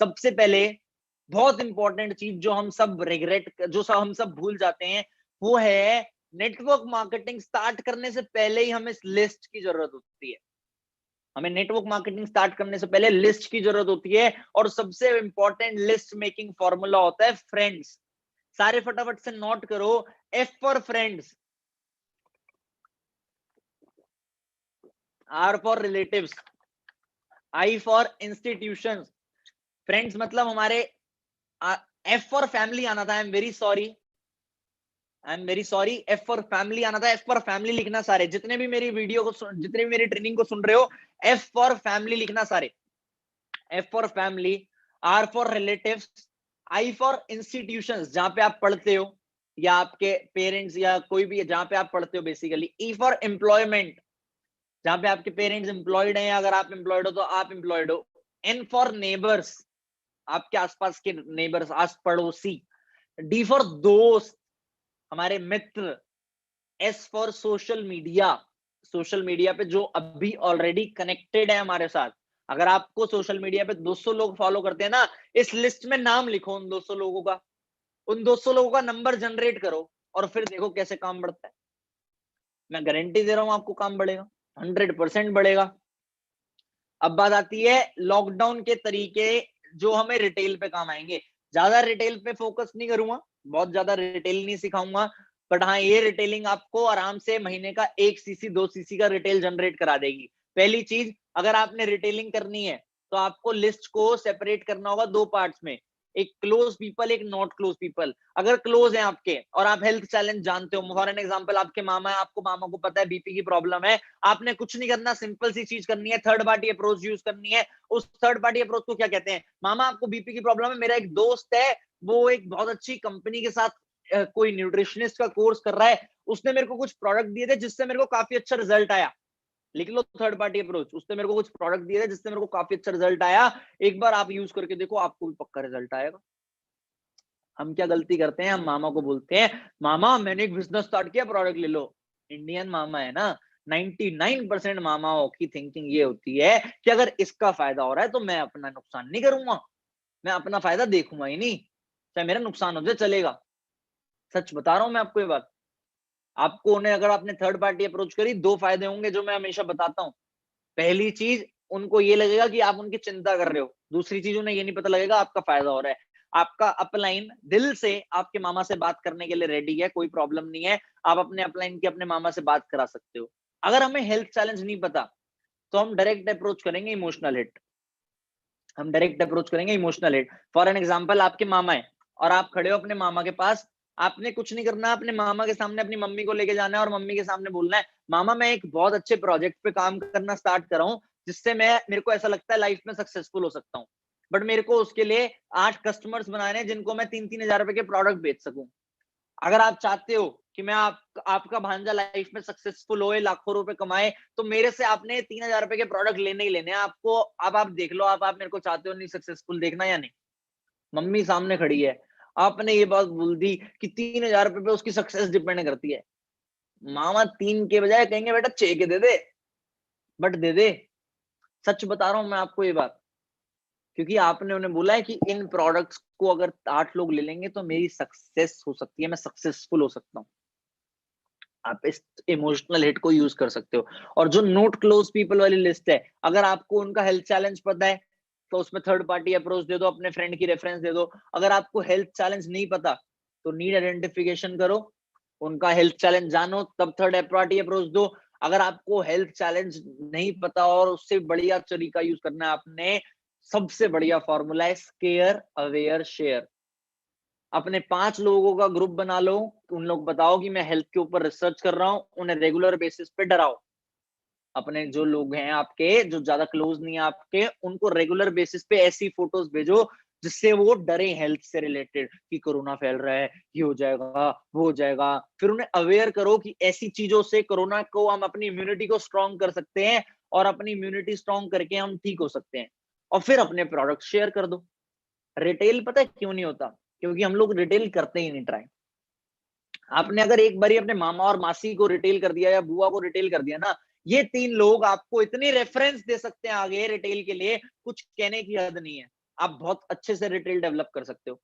सबसे पहले बहुत इंपॉर्टेंट चीज जो हम सब हम सब भूल जाते हैं, वो है नेटवर्क मार्केटिंग स्टार्ट करने से पहले ही हमें लिस्ट की जरूरत होती है। हमें नेटवर्क मार्केटिंग स्टार्ट करने से पहले लिस्ट की जरूरत होती है, और सबसे इंपॉर्टेंट लिस्ट मेकिंग फॉर्मूला होता है फ्रेंड्स। सारे फटाफट से नोट करो, F for friends, R for relatives, I for institutions. Friends मतलब हमारे, एफ फॉर फैमिली आना था, I am very sorry, F for family आना था। एफ फॉर फैमिली लिखना सारे, जितने भी मेरी वीडियो को जितने भी मेरी ट्रेनिंग को सुन रहे हो, एफ फॉर फैमिली लिखना सारे। F for family, R for relatives, I for institutions जहां पे आप पढ़ते हो, या आपके पेरेंट्स या कोई भी जहां पे आप पढ़ते हो बेसिकली। ई फॉर एम्प्लॉयमेंट, जहां पे आपके पेरेंट्स एम्प्लॉयड हैं, अगर आप एम्प्लॉयड हो तो आप एम्प्लॉयड हो। एन फॉर नेबर्स, आपके आसपास के नेबर्स, आस पड़ोसी। डी फॉर दोस्त, हमारे मित्र। S for social media, social media पे जो अभी ऑलरेडी कनेक्टेड है हमारे साथ। अगर आपको सोशल मीडिया पे 200 लोग फॉलो करते हैं ना, इस लिस्ट में नाम लिखो उन 200 लोगों का, उन 200 लोगों का नंबर जनरेट करो, और फिर देखो कैसे काम बढ़ता है। मैं गारंटी दे रहा हूं आपको काम बढ़ेगा, 100% बढ़ेगा। अब बात आती है लॉकडाउन के तरीके जो हमें रिटेल पे काम आएंगे। ज्यादा रिटेल पे फोकस नहीं करूंगा, बहुत ज्यादा रिटेल नहीं सिखाऊंगा, बट हाँ ये रिटेलिंग आपको आराम से महीने का 1 सीसी 2 सीसी का रिटेल जनरेट करा देगी। पहली चीज, अगर आपने रिटेलिंग करनी है तो आपको लिस्ट को सेपरेट करना होगा 2 पार्ट्स में, एक क्लोज पीपल, एक नॉट क्लोज पीपल। अगर क्लोज है आपके और आप हेल्थ चैलेंज जानते हो, फॉर एन एग्जांपल आपके मामा है, आपको मामा को पता है बीपी की प्रॉब्लम है, आपने कुछ नहीं करना, सिंपल सी चीज करनी है, थर्ड पार्टी अप्रोच यूज करनी है। उस थर्ड पार्टी अप्रोच को क्या कहते हैं? मामा आपको बीपी की प्रॉब्लम है, मेरा एक दोस्त है, वो एक बहुत अच्छी कंपनी के साथ कोई न्यूट्रिशनिस्ट का कोर्स कर रहा है, उसने मेरे को कुछ प्रोडक्ट दिए थे जिससे मेरे को काफी अच्छा रिजल्ट आया। लिख लो थर्ड पार्टी अप्रोच, उसने मेरे को कुछ प्रोडक्ट दिए थे जिससे मेरे को काफी अच्छा रिजल्ट आया, एक बार आप यूज करके देखो, आपको भी पक्का रिजल्ट आएगा। हम क्या गलती करते हैं, हम मामा को बोलते हैं मामा मैंने एक बिजनेस स्टार्ट किया, प्रोडक्ट ले लो। इंडियन मामा है ना, 99% मामाओं की थिंकिंग ये होती है कि अगर इसका फायदा हो रहा है तो मैं अपना नुकसान नहीं करूंगा, मैं अपना फायदा देखूंगा ही नहीं, चाहे मेरा नुकसान हो जाए चलेगा। सच बता रहा हूं मैं आपको ये बात। आपको उन्हें, अगर आपने थर्ड पार्टी अप्रोच करी, 2 फायदे होंगे जो मैं हमेशा बताता हूँ। पहली चीज, उनको ये लगेगा कि आप उनकी चिंता कर रहे हो। दूसरी चीज, उन्हें ये नहीं पता लगेगा आपका फायदा हो रहा है। आपका अपलाइन दिल से आपके मामा से बात करने के लिए रेडी है, कोई प्रॉब्लम नहीं है, आप अपने अपलाइन की अपने मामा से बात करा सकते हो। अगर हमें हेल्थ चैलेंज नहीं पता तो हम डायरेक्ट अप्रोच करेंगे इमोशनल हिट, हम डायरेक्ट अप्रोच करेंगे emotional hit. For an example आपके मामा है और आप खड़े हो अपने मामा के पास, आपने कुछ नहीं करना, अपने मामा के सामने अपनी मम्मी को लेके जाना है और मम्मी के सामने बोलना है मामा मैं एक बहुत अच्छे प्रोजेक्ट पे काम करना स्टार्ट कर रहा हूँ, जिससे मैं, मेरे को ऐसा लगता है लाइफ में सक्सेसफुल हो सकता हूँ, बट मेरे को उसके लिए 8 कस्टमर्स बनाने हैं जिनको मैं 3-3 हजार रुपए के प्रोडक्ट बेच सकूं। अगर आप चाहते हो कि मैं आपका भांजा लाइफ में सक्सेसफुल होए, लाखों रुपए कमाए, तो मेरे से आपने 3 हजार रुपए के प्रोडक्ट लेने ही लेने हैं आपको। अब आप देख लो, आप मेरे को चाहते हो नहीं सक्सेसफुल देखना या नहीं? मम्मी सामने खड़ी है, आपने ये बात बोल दी कि 3 हजार रुपए पे उसकी सक्सेस डिपेंड करती है। मामा 3 के बजाय कहेंगे बेटा 6 के दे दे, बट दे दे। सच बता रहा हूं मैं आपको ये बात, क्योंकि आपने उन्हें बोला है कि इन प्रोडक्ट्स को अगर 8 लोग ले लेंगे तो मेरी सक्सेस हो सकती है, मैं सक्सेसफुल हो सकता हूँ। आप इस इमोशनल हिट को यूज कर सकते हो। और जो नोट क्लोज पीपल वाली लिस्ट है, अगर आपको उनका हेल्थ चैलेंज पता है तो उसमें थर्ड पार्टी अप्रोच दे दो, अपने फ्रेंड की रेफरेंस दे दो। अगर आपको हेल्थ चैलेंज नहीं पता तो नीड आइडेंटिफिकेशन करो, उनका हेल्थ चैलेंज जानो, तब थर्ड पार्टी अप्रोच दो। अगर आपको हेल्थ चैलेंज नहीं पता और उससे बढ़िया तरीका यूज करना है, आपने सबसे बढ़िया फॉर्मूला है स्केयर अवेयर शेयर। अपने 5 लोगों का ग्रुप बना लो, उन लोग बताओ कि मैं हेल्थ के ऊपर रिसर्च कर रहा हूं, उन्हें रेगुलर बेसिस पे डराओ। अपने जो लोग हैं आपके, जो ज्यादा क्लोज नहीं है आपके, उनको रेगुलर बेसिस पे ऐसी फोटोज भेजो जिससे वो डरे हेल्थ से रिलेटेड, कि कोरोना फैल रहा है, ये हो जाएगा, वो हो जाएगा। फिर उन्हें अवेयर करो कि ऐसी चीजों से कोरोना को, हम अपनी इम्यूनिटी को स्ट्रॉन्ग कर सकते हैं, और अपनी इम्यूनिटी स्ट्रॉन्ग करके हम ठीक हो सकते हैं। और फिर अपने प्रोडक्ट शेयर कर दो। रिटेल पता है क्यों नहीं होता? क्योंकि हम लोग रिटेल करते ही नहीं ट्राई। आपने अगर एक बारी अपने मामा और मासी को रिटेल कर दिया या बुआ को रिटेल कर दिया ना, ये 3 लोग आपको इतने रेफरेंस दे सकते हैं आगे रिटेल के लिए, कुछ कहने की हद नहीं है। आप बहुत अच्छे से रिटेल डेवलप कर सकते हो।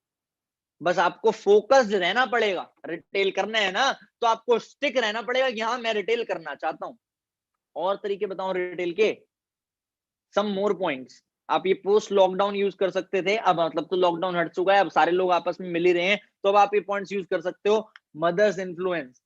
बस आपको फोकस्ड रहना पड़ेगा। रिटेल करना है ना, तो आपको स्टिक रहना पड़ेगा कि हाँ मैं रिटेल करना चाहता हूं। और तरीके बताऊं रिटेल के, सम मोर पॉइंट्स। आप ये पोस्ट लॉकडाउन यूज कर सकते थे, अब मतलब तो लॉकडाउन हट चुका है, अब सारे लोग आपस में मिल ही रहे हैं, तो अब आप ये पॉइंट्स यूज कर सकते हो। Mother's influence,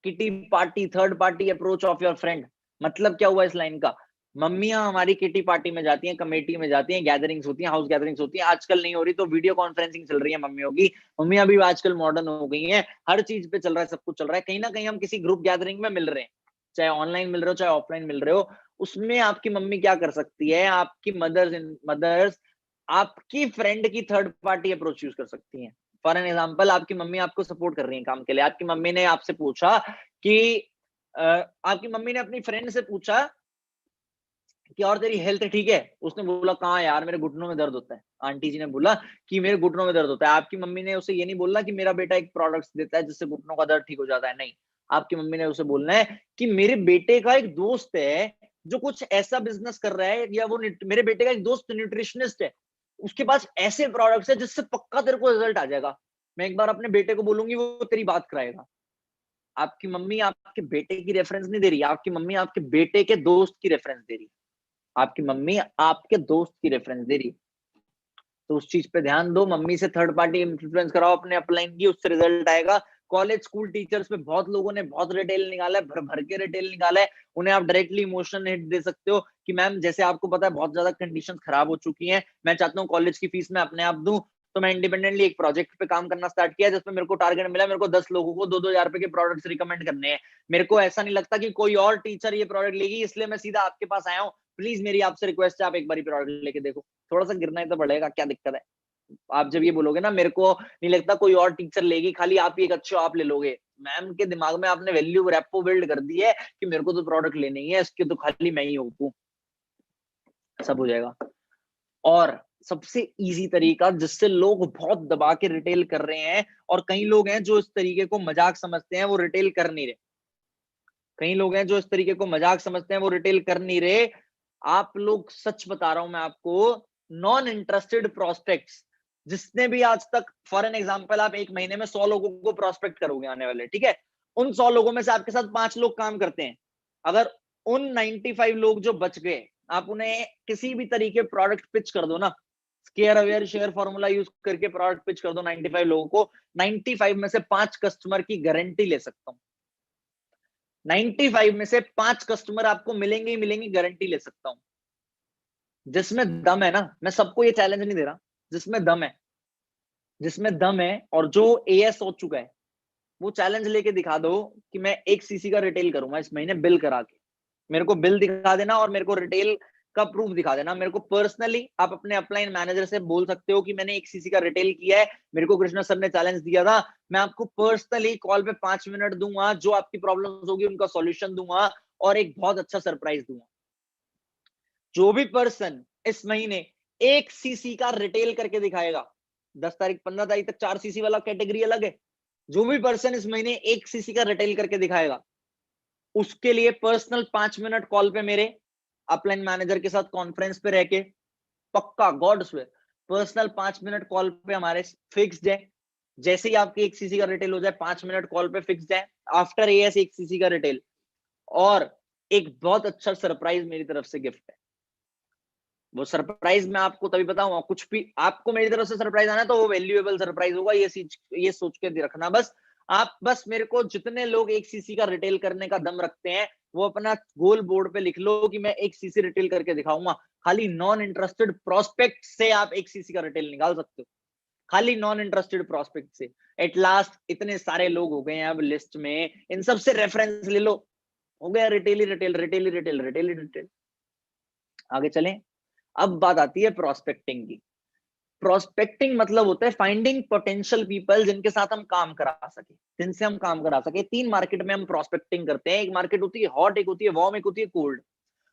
kitty party, third party approach of your friend. मतलब क्या हुआ इस लाइन का, मम्मियां हमारी किटी पार्टी में जाती हैं, कमेटी में जाती हैं, गैदरिंग्स होती हैं, हाउस गैदरिंग्स होती हैं, आजकल नहीं हो रही तो वीडियो कॉन्फ्रेंसिंग चल रही है मम्मियों की। मम्मियां भी आजकल मॉडर्न हो गई हैं, हर चीज पे चल रहा है, सब कुछ चल रहा है। कहीं ना कहीं हम किसी ग्रुप गैदरिंग में मिल रहे हैं, चाहे ऑनलाइन मिल रहे हो चाहे ऑफलाइन मिल रहे हो, उसमें आपकी मम्मी क्या कर सकती है, आपकी मदर्स आपकी फ्रेंड की थर्ड पार्टी अप्रोच यूज कर सकती हैं। फॉर एन एग्जाम्पल, आपकी मम्मी आपको सपोर्ट कर रही है काम के लिए, आपकी मम्मी ने आपसे पूछा कि आपकी मम्मी ने अपनी फ्रेंड से पूछा कि और तेरी हेल्थ ठीक है, उसने बोला कहाँ यार मेरे घुटनों में दर्द होता है। आंटी जी ने बोला कि मेरे घुटनों में दर्द होता है। आपकी मम्मी ने उसे ये नहीं बोलना कि मेरा बेटा एक प्रोडक्ट देता है जिससे घुटनों का दर्द ठीक हो जाता है, नहीं। आपकी मम्मी ने उसे बोलना है कि मेरे बेटे का एक दोस्त है जो कुछ ऐसा बिजनेस कर रहा है, या वो मेरे बेटे का एक दोस्त न्यूट्रिशनिस्ट है, उसके पास ऐसे प्रोडक्ट्स है जिससे पक्का तेरे को रिजल्ट आ जाएगा। मैं एक बार अपने बेटे को बोलूंगी, वो तेरी बात कराएगा। आपकी मम्मी आपके बेटे की रेफरेंस नहीं दे रही, आपकी मम्मी आपके बेटे के दोस्त की रेफरेंस दे रही है। आपकी मम्मी आपके दोस्त की रेफरेंस दे रही है, तो उस चीज पे ध्यान दो। मम्मी से थर्ड पार्टी इन्फ्लुएंस कराओ अपने अपलाइन की, उससे रिजल्ट आएगा। कॉलेज स्कूल टीचर्स में बहुत लोगों ने बहुत रिटेल निकाला है, भर भर के रिटेल निकाला है। उन्हें आप डायरेक्टली इमोशनल हिट दे सकते हो कि मैम जैसे आपको पता है बहुत ज्यादा कंडीशंस खराब हो चुकी हैं, मैं चाहता हूँ कॉलेज की फीस मैं अपने आप दूं, तो मैं इंडिपेंडेंटली एक प्रोजेक्ट पे काम करना स्टार्ट किया जिसमें मेरे को टारगेट मिला, मेरे को 10 लोगों को 2-2 हजार रुपए के प्रोडक्ट्स रिकमेंड करने हैं। मेरे को ऐसा नहीं लगता कि कोई और टीचर ये प्रोडक्ट लेगी, इसलिए मैं सीधा आपके पास आया हूँ। प्लीज मेरी आपसे रिक्वेस्ट है, आप एक बार प्रोडक्ट लेके देखो। थोड़ा सा गिरना ही तो पड़ेगा, क्या दिक्कत है। आप जब ये बोलोगे ना मेरे को नहीं लगता कोई और टीचर लेगी, खाली आप ही एक अच्छे आप ले लोगे, मैम के दिमाग में आपने वैल्यू रेपो बिल्ड कर दी है कि मेरे को तो प्रोडक्ट लेने ही है, इसके तो खाली मैं ही हूँ, सब हो जाएगा। और सबसे इजी तरीका जिससे लोग बहुत दबा के रिटेल कर रहे हैं, और कई लोग हैं जो इस तरीके को मजाक समझते हैं, वो रिटेल कर नहीं रहे। कई लोग हैं जो इस तरीके को मजाक समझते हैं, वो रिटेल कर नहीं रहे। आप लोग, सच बता रहा हूं मैं आपको, नॉन इंटरेस्टेड प्रोस्पेक्ट्स जिसने भी आज तक, फॉर एन एग्जांपल, आप एक महीने में 100 लोगों को प्रोस्पेक्ट करोगे आने वाले, ठीक है, उन 100 लोगों में से आपके साथ 5 लोग काम करते हैं। अगर उन 95 लोग जो बच गए, आप उन्हें किसी भी तरीके प्रोडक्ट पिच कर दो ना, square aware share formula use करके प्रोडक्ट पिच कर दो 95 लोगों को, 95 में से 5 कस्टमर की गारंटी ले सकता हूं। 95 में से 5 कस्टमर आपको मिलेंगे ही मिलेंगे, गारंटी ले सकता हूं। जिसमें दम है ना, मैं सबको ये चैलेंज नहीं दे रहा, जिसमें दम है, जिसमें दम है और जो एएस हो चुका है, वो चैलेंज लेके दिखा दो कि मैं 1 सीसी का रिटेल करूंगा इस महीने बिल करा के। मेरे को बिल दिखा देना और मेरे को रिटेल का प्रूफ दिखा देना। मेरे को पर्सनली आप अपने अपलाइन मैनेजर से बोल सकते हो कि मैंने 1 सीसी का रिटेल किया है, मेरे को कृष्णा सर ने चैलेंज दिया था, मैं आपको पर्सनली कॉल पे 5 मिनट दूंगा, जो आपकी प्रॉब्लम्स होगी उनका सॉल्यूशन दूंगा और एक बहुत अच्छा सरप्राइज दूंगा। जो भी पर्सन इस महीने 1 सीसी का रिटेल करके दिखाएगा, 10 तारीख 15 तारीख तक 4 सीसी वाला कैटेगरी अलग है, जो भी पर्सन इस महीने 1 सीसी का रिटेल करके दिखाएगा, उसके लिए पर्सनल 5 मिनट कॉल पे मेरे अपलाइन मैनेजर के साथ कॉन्फ्रेंस पे रह के, पक्का God swear, personal 5 minute call पे हमारे फिक्स्ड है। जैसे ही आपकी 1 सीसी का रिटेल हो जाए, 5 मिनट कॉल पे फिक्स्ड है, आफ्टर एएस 1 सीसी का रिटेल। और एक बहुत अच्छा सरप्राइज मेरी तरफ से गिफ्ट है। वो सरप्राइज मैं आपको तभी बताऊंगा, कुछ भी आपको मेरी तरफ से सरप्राइज आना है तो वो वैल्यूएबल सरप्राइज होगा, ये सोच के रखना। बस आप, बस मेरे को जितने लोग 1 सीसी का रिटेल करने का दम रखते हैं, वो अपना गोल बोर्ड पे लिख लो कि मैं 1 सीसी रिटेल करके दिखाऊंगा। खाली नॉन इंटरेस्टेड प्रोस्पेक्ट से आप 1 सीसी का रिटेल निकाल सकते हो, खाली नॉन इंटरेस्टेड प्रोस्पेक्ट से। एट लास्ट इतने सारे लोग हो गए हैं अब लिस्ट में, इन सबसे रेफरेंस ले लो, हो गया रिटेल ही रिटेल, रिटेल ही रिटेल, रिटेल ही रिटेल। आगे चलें। अब बात आती है प्रोस्पेक्टिंग की। प्रोस्पेक्टिंग मतलब होता है फाइंडिंग पोटेंशियल पीपल जिनके साथ हम काम करा सके, जिनसे हम काम करा सके। 3 मार्केट में हम प्रोस्पेक्टिंग करते हैं, एक मार्केट होती है हॉट, एक होती है वार्म, एक होती है कोल्ड।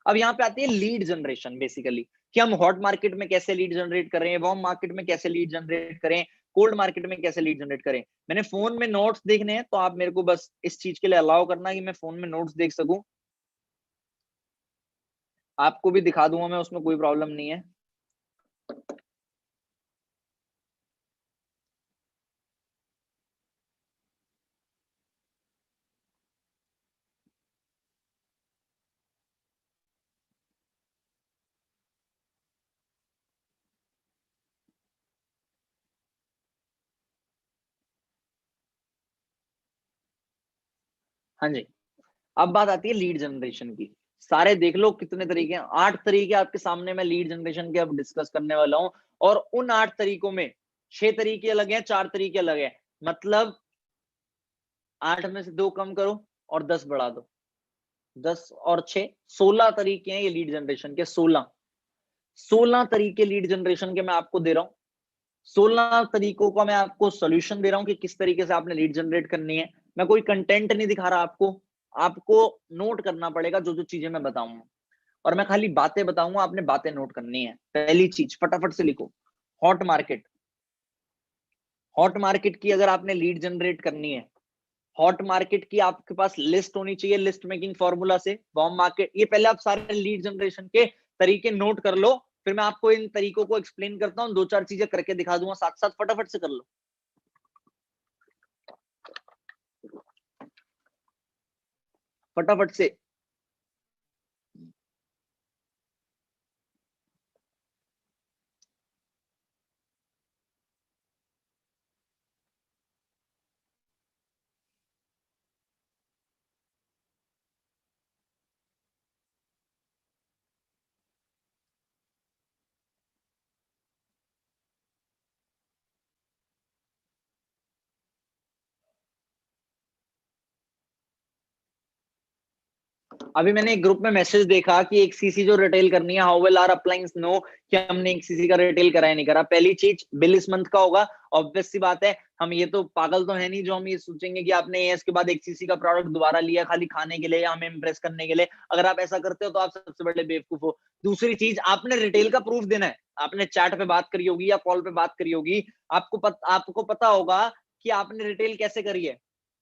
अब यहाँ पे आती है लीड जनरेशन बेसिकली, कि हम हॉट मार्केट में कैसे लीड जनरेट करें, वार्म मार्केट में कैसे लीड जनरेट करें, कोल्ड मार्केट में कैसे लीड जनरेट करें। मैंने फोन में नोट्स देखने हैं, तो आप मेरे को बस इस चीज के लिए अलाउ करना कि मैं फोन में नोट्स देख सकूं, आपको भी दिखा दूंगा मैं, उसमें कोई प्रॉब्लम नहीं है। हाँ जी, अब बात आती है लीड जनरेशन की। सारे देख लो कितने तरीके हैं, 8 तरीके आपके सामने मैं लीड जनरेशन के अब डिस्कस करने वाला हूँ। और उन 8 तरीकों में 6 तरीके अलग हैं, 4 तरीके अलग हैं। मतलब 8 में से 2 कम करो और 10 बढ़ा दो। 10 और 6 16 तरीके हैं ये लीड जनरेशन के। 16 तरीके लीड जनरेशन के मैं आपको दे रहा हूँ। 16 तरीकों का मैं आपको सॉल्यूशन दे रहा हूँ कि किस तरीके से आपने लीड जनरेट करनी है। मैं कोई कंटेंट नहीं दिखा रहा आपको, आपको नोट करना पड़ेगा जो जो चीजें मैं बताऊंगा। और मैं खाली बातें बताऊंगा, आपने बातें नोट करनी है। पहली चीज फटाफट से लिखो, हॉट मार्केट। हॉट मार्केट की अगर आपने लीड जनरेट करनी है, हॉट मार्केट की आपके पास लिस्ट होनी चाहिए, लिस्ट मेकिंग फॉर्मूला से। वार्म मार्केट, ये पहले आप सारे लीड जनरेशन के तरीके नोट कर लो, फिर मैं आपको इन तरीकों को एक्सप्लेन करता हूँ, 2-4 चीजें करके दिखा दूंगा साथ साथ। फटाफट से कर लो, फटाफट से। अभी मैंने एक ग्रुप में मैसेज देखा कि एक सीसी जो रिटेल करनी है, हाउ विल आवर अपलायंस नो कि हमने एक सीसी का रिटेल करा है नहीं करा। पहली चीज बिल इस मंथ का होगा। ऑब्वियस सी बात है, हम ये तो पागल तो है नहीं जो हम ये सोचेंगे कि आपने एएस के बाद एक सीसी का प्रोडक्ट दोबारा लिया खाली खाने के लिए या हमें इंप्रेस करने के लिए। अगर आप ऐसा करते हो तो आप सबसे बड़े बेवकूफ हो। दूसरी चीज, आपने रिटेल का प्रूफ देना है। आपने चैट पे बात करी होगी या कॉल पे बात करी होगी, आपको पता होगा कि आपने रिटेल कैसे करी है,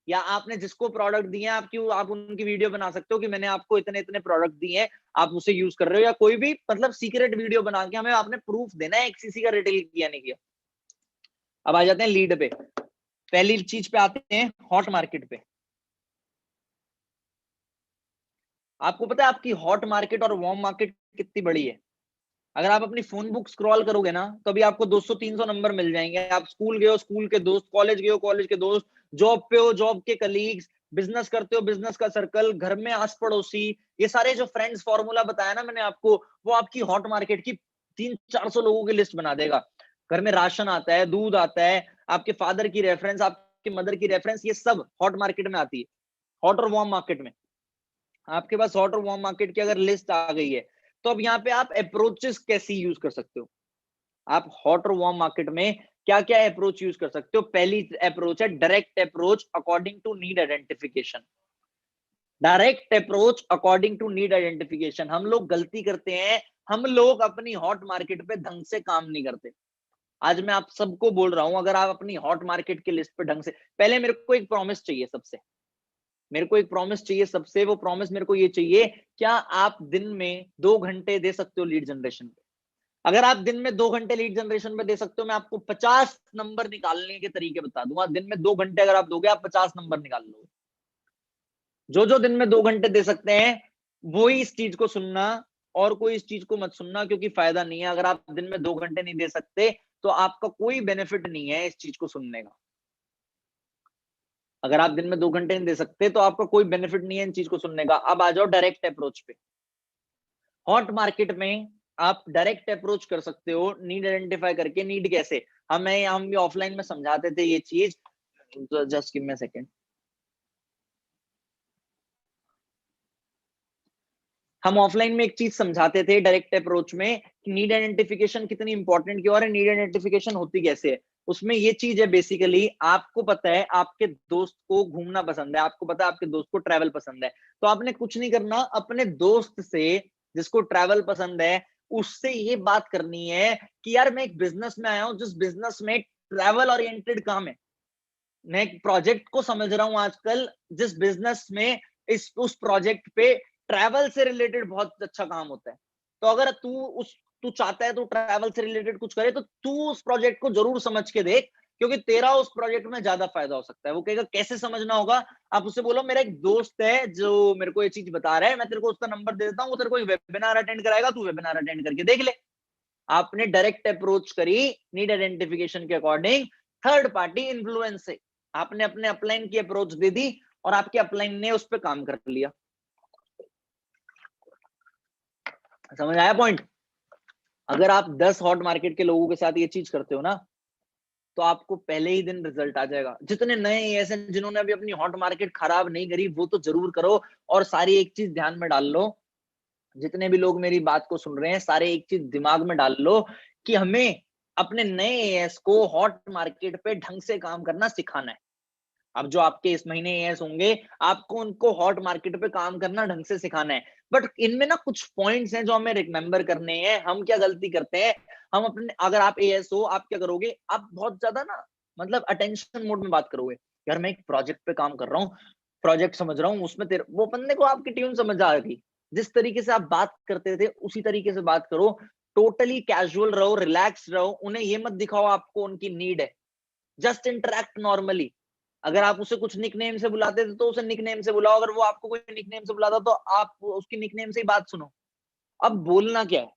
या आपने जिसको प्रोडक्ट दिए हैं आप उनकी वीडियो बना सकते हो कि मैंने आपको इतने इतने प्रोडक्ट दिए हैं, आप उसे यूज कर रहे हो, या कोई भी मतलब सीक्रेट वीडियो बना के हमें आपने प्रूफ देना है एक सीसी का रिटेल किया नहीं किया। अब आ जाते हैं लीड पे। पहली चीज पे आते हैं, हॉट मार्केट पे। आपको पता है आपकी हॉट मार्केट और वार्म मार्केट कितनी बड़ी है? अगर आप अपनी फोन बुक स्क्रॉल करोगे ना, तो अभी आपको 200-300 नंबर मिल जाएंगे। आप स्कूल गए हो, स्कूल के दोस्त, कॉलेज गए हो, कॉलेज के दोस्त, जॉब पे हो, जॉब के कलीग्स, बिजनेस करते हो, बिजनेस का सर्कल, घर में आस पड़ोसी, ये सारे जो फ्रेंड्स फॉर्मूला बताया ना मैंने आपको, वो आपकी हॉट मार्केट की 300-400 लोगों की लिस्ट बना देगा। घर में राशन आता है, दूध आता है, आपके फादर की रेफरेंस, आपके मदर की रेफरेंस, ये सब हॉट मार्केट में आती है। हॉट और वार्म मार्केट में आपके पास हॉट और वार्म मार्केट की अगर लिस्ट आ गई है, तो अब यहाँ पे आप अप्रोचेस कैसी यूज कर सकते हो। आप हॉट और वार्म मार्केट में क्या क्या अप्रोच यूज कर सकते हो? पहली अप्रोच है direct approach according to need identification. Direct approach according to need identification. हम लोग गलती करते हैं, हम लोग अपनी हॉट मार्केट पे ढंग से काम नहीं करते। आज मैं आप सबको बोल रहा हूं, अगर आप अपनी हॉट मार्केट की लिस्ट पे ढंग से, पहले मेरे को एक प्रॉमिस चाहिए सबसे, मेरे को एक प्रॉमिस चाहिए सबसे। वो प्रॉमिस मेरे को ये चाहिए, क्या आप दिन में 2 घंटे दे सकते हो लीड जनरेशन पे? अगर आप दिन में 2 घंटे लीड जनरेशन पे दे सकते हो, मैं आपको 50 नंबर निकालने के तरीके बता दूंगा। दिन में 2 घंटे अगर आप दोगे, आप 50 नंबर निकाल लोगे। जो जो दिन में 2 घंटे दे सकते हैं, वो ही इस चीज को सुनना, और कोई इस चीज को मत सुनना, क्योंकि फायदा नहीं है। अगर आप दिन में 2 घंटे नहीं दे सकते, तो आपका कोई बेनिफिट नहीं है इस चीज को सुनने का। अगर आप दिन में 2 घंटे नहीं दे सकते, तो आपका कोई बेनिफिट नहीं है इन चीज को सुनने का। अब आ जाओ डायरेक्ट अप्रोच पे। हॉट मार्केट में आप डायरेक्ट अप्रोच कर सकते हो नीड आइडेंटिफाई करके। नीड कैसे? हम भी ऑफलाइन में समझाते थे ये चीज। Just give me a second. हम ऑफलाइन में एक चीज समझाते थे डायरेक्ट अप्रोच में, कि नीड आइडेंटिफिकेशन कितनी इंपॉर्टेंट क्यों है, नीड आइडेंटिफिकेशन होती कैसे है। उसमें ये चीज है बेसिकली, आपको पता है आपके दोस्त को घूमना पसंद है, आपको पता है आपके दोस्त को ट्रैवल पसंद है, तो आपने कुछ नहीं करना, अपने दोस्त से जिसको ट्रैवल पसंद है, उससे ये बात करनी है कि यार मैं एक बिजनेस में आया हूं जिस बिजनेस में ट्रैवल ओरिएंटेड काम है। मैं एक प्रोजेक्ट को समझ रहा हूं आजकल जिस बिजनेस में इस उस प्रोजेक्ट पे ट्रैवल से रिलेटेड बहुत अच्छा काम होता है। तो अगर तू चाहता है तू ट्रैवल से रिलेटेड कुछ करे, तो तू उस प्रोजेक्ट को जरूर समझ के देख, क्योंकि तेरा उस प्रोजेक्ट में ज्यादा फायदा हो सकता है। वो कहेगा कैसे समझना होगा? आप उससे बोलो मेरा एक दोस्त है जो मेरे को ये चीज बता रहा है, मैं तेरे को उसका नंबर दे देता हूँ, वो तेरे को वेबिनार अटेंड कराएगा, तू वेबिनार अटेंड करके देख ले। आपने डायरेक्ट अप्रोच करी नीड आइडेंटिफिकेशन के अकॉर्डिंग, थर्ड पार्टी इन्फ्लुएंस से आपने अपने अपलाइन की अप्रोच दे दी, और आपके अपलाइन ने उस पर काम कर लिया। समझ आया पॉइंट? अगर आप 10 हॉट मार्केट के लोगों के साथ ये चीज करते हो ना, तो आपको पहले ही दिन रिजल्ट आ जाएगा। जितने नए ऐसे जिन्होंने अभी अपनी हॉट मार्केट खराब नहीं करी, वो तो जरूर करो। और सारी एक चीज ध्यान में डाल लो, जितने भी लोग मेरी बात को सुन रहे हैं, सारे एक चीज दिमाग में डाल लो कि हमें अपने नए एएस को हॉट मार्केट पे ढंग से काम करना सिखाना है। अब जो आपके इस महीने एएस होंगे, आपको उनको हॉट मार्केट पे काम करना ढंग से सिखाना है। बट इनमें ना कुछ पॉइंट्स हैं जो हमें रिमेंबर करने हैं। हम क्या गलती करते हैं, हम अपने, अगर आप एएस हो, आप क्या करोगे, आप बहुत ज्यादा ना मतलब अटेंशन मोड में बात करोगे। यार मैं एक प्रोजेक्ट पे काम कर रहा हूँ, प्रोजेक्ट समझ रहा हूँ, उसमें तेरे वो बंदे को आपकी ट्यून समझ आ गई। जिस तरीके से आप बात करते थे उसी तरीके से बात करो। टोटली कैजुअल रहो, रिलैक्स रहो। उन्हें ये मत दिखाओ आपको उनकी नीड है। Just interact normally. अगर आप उसे कुछ निकनेम से बुलाते थे तो उसे निकनेम से बुलाओ, अगर वो आपको कोई निकनेम से बुलाता तो आप उसकी निकनेम से ही बात सुनो। अब बोलना क्या है,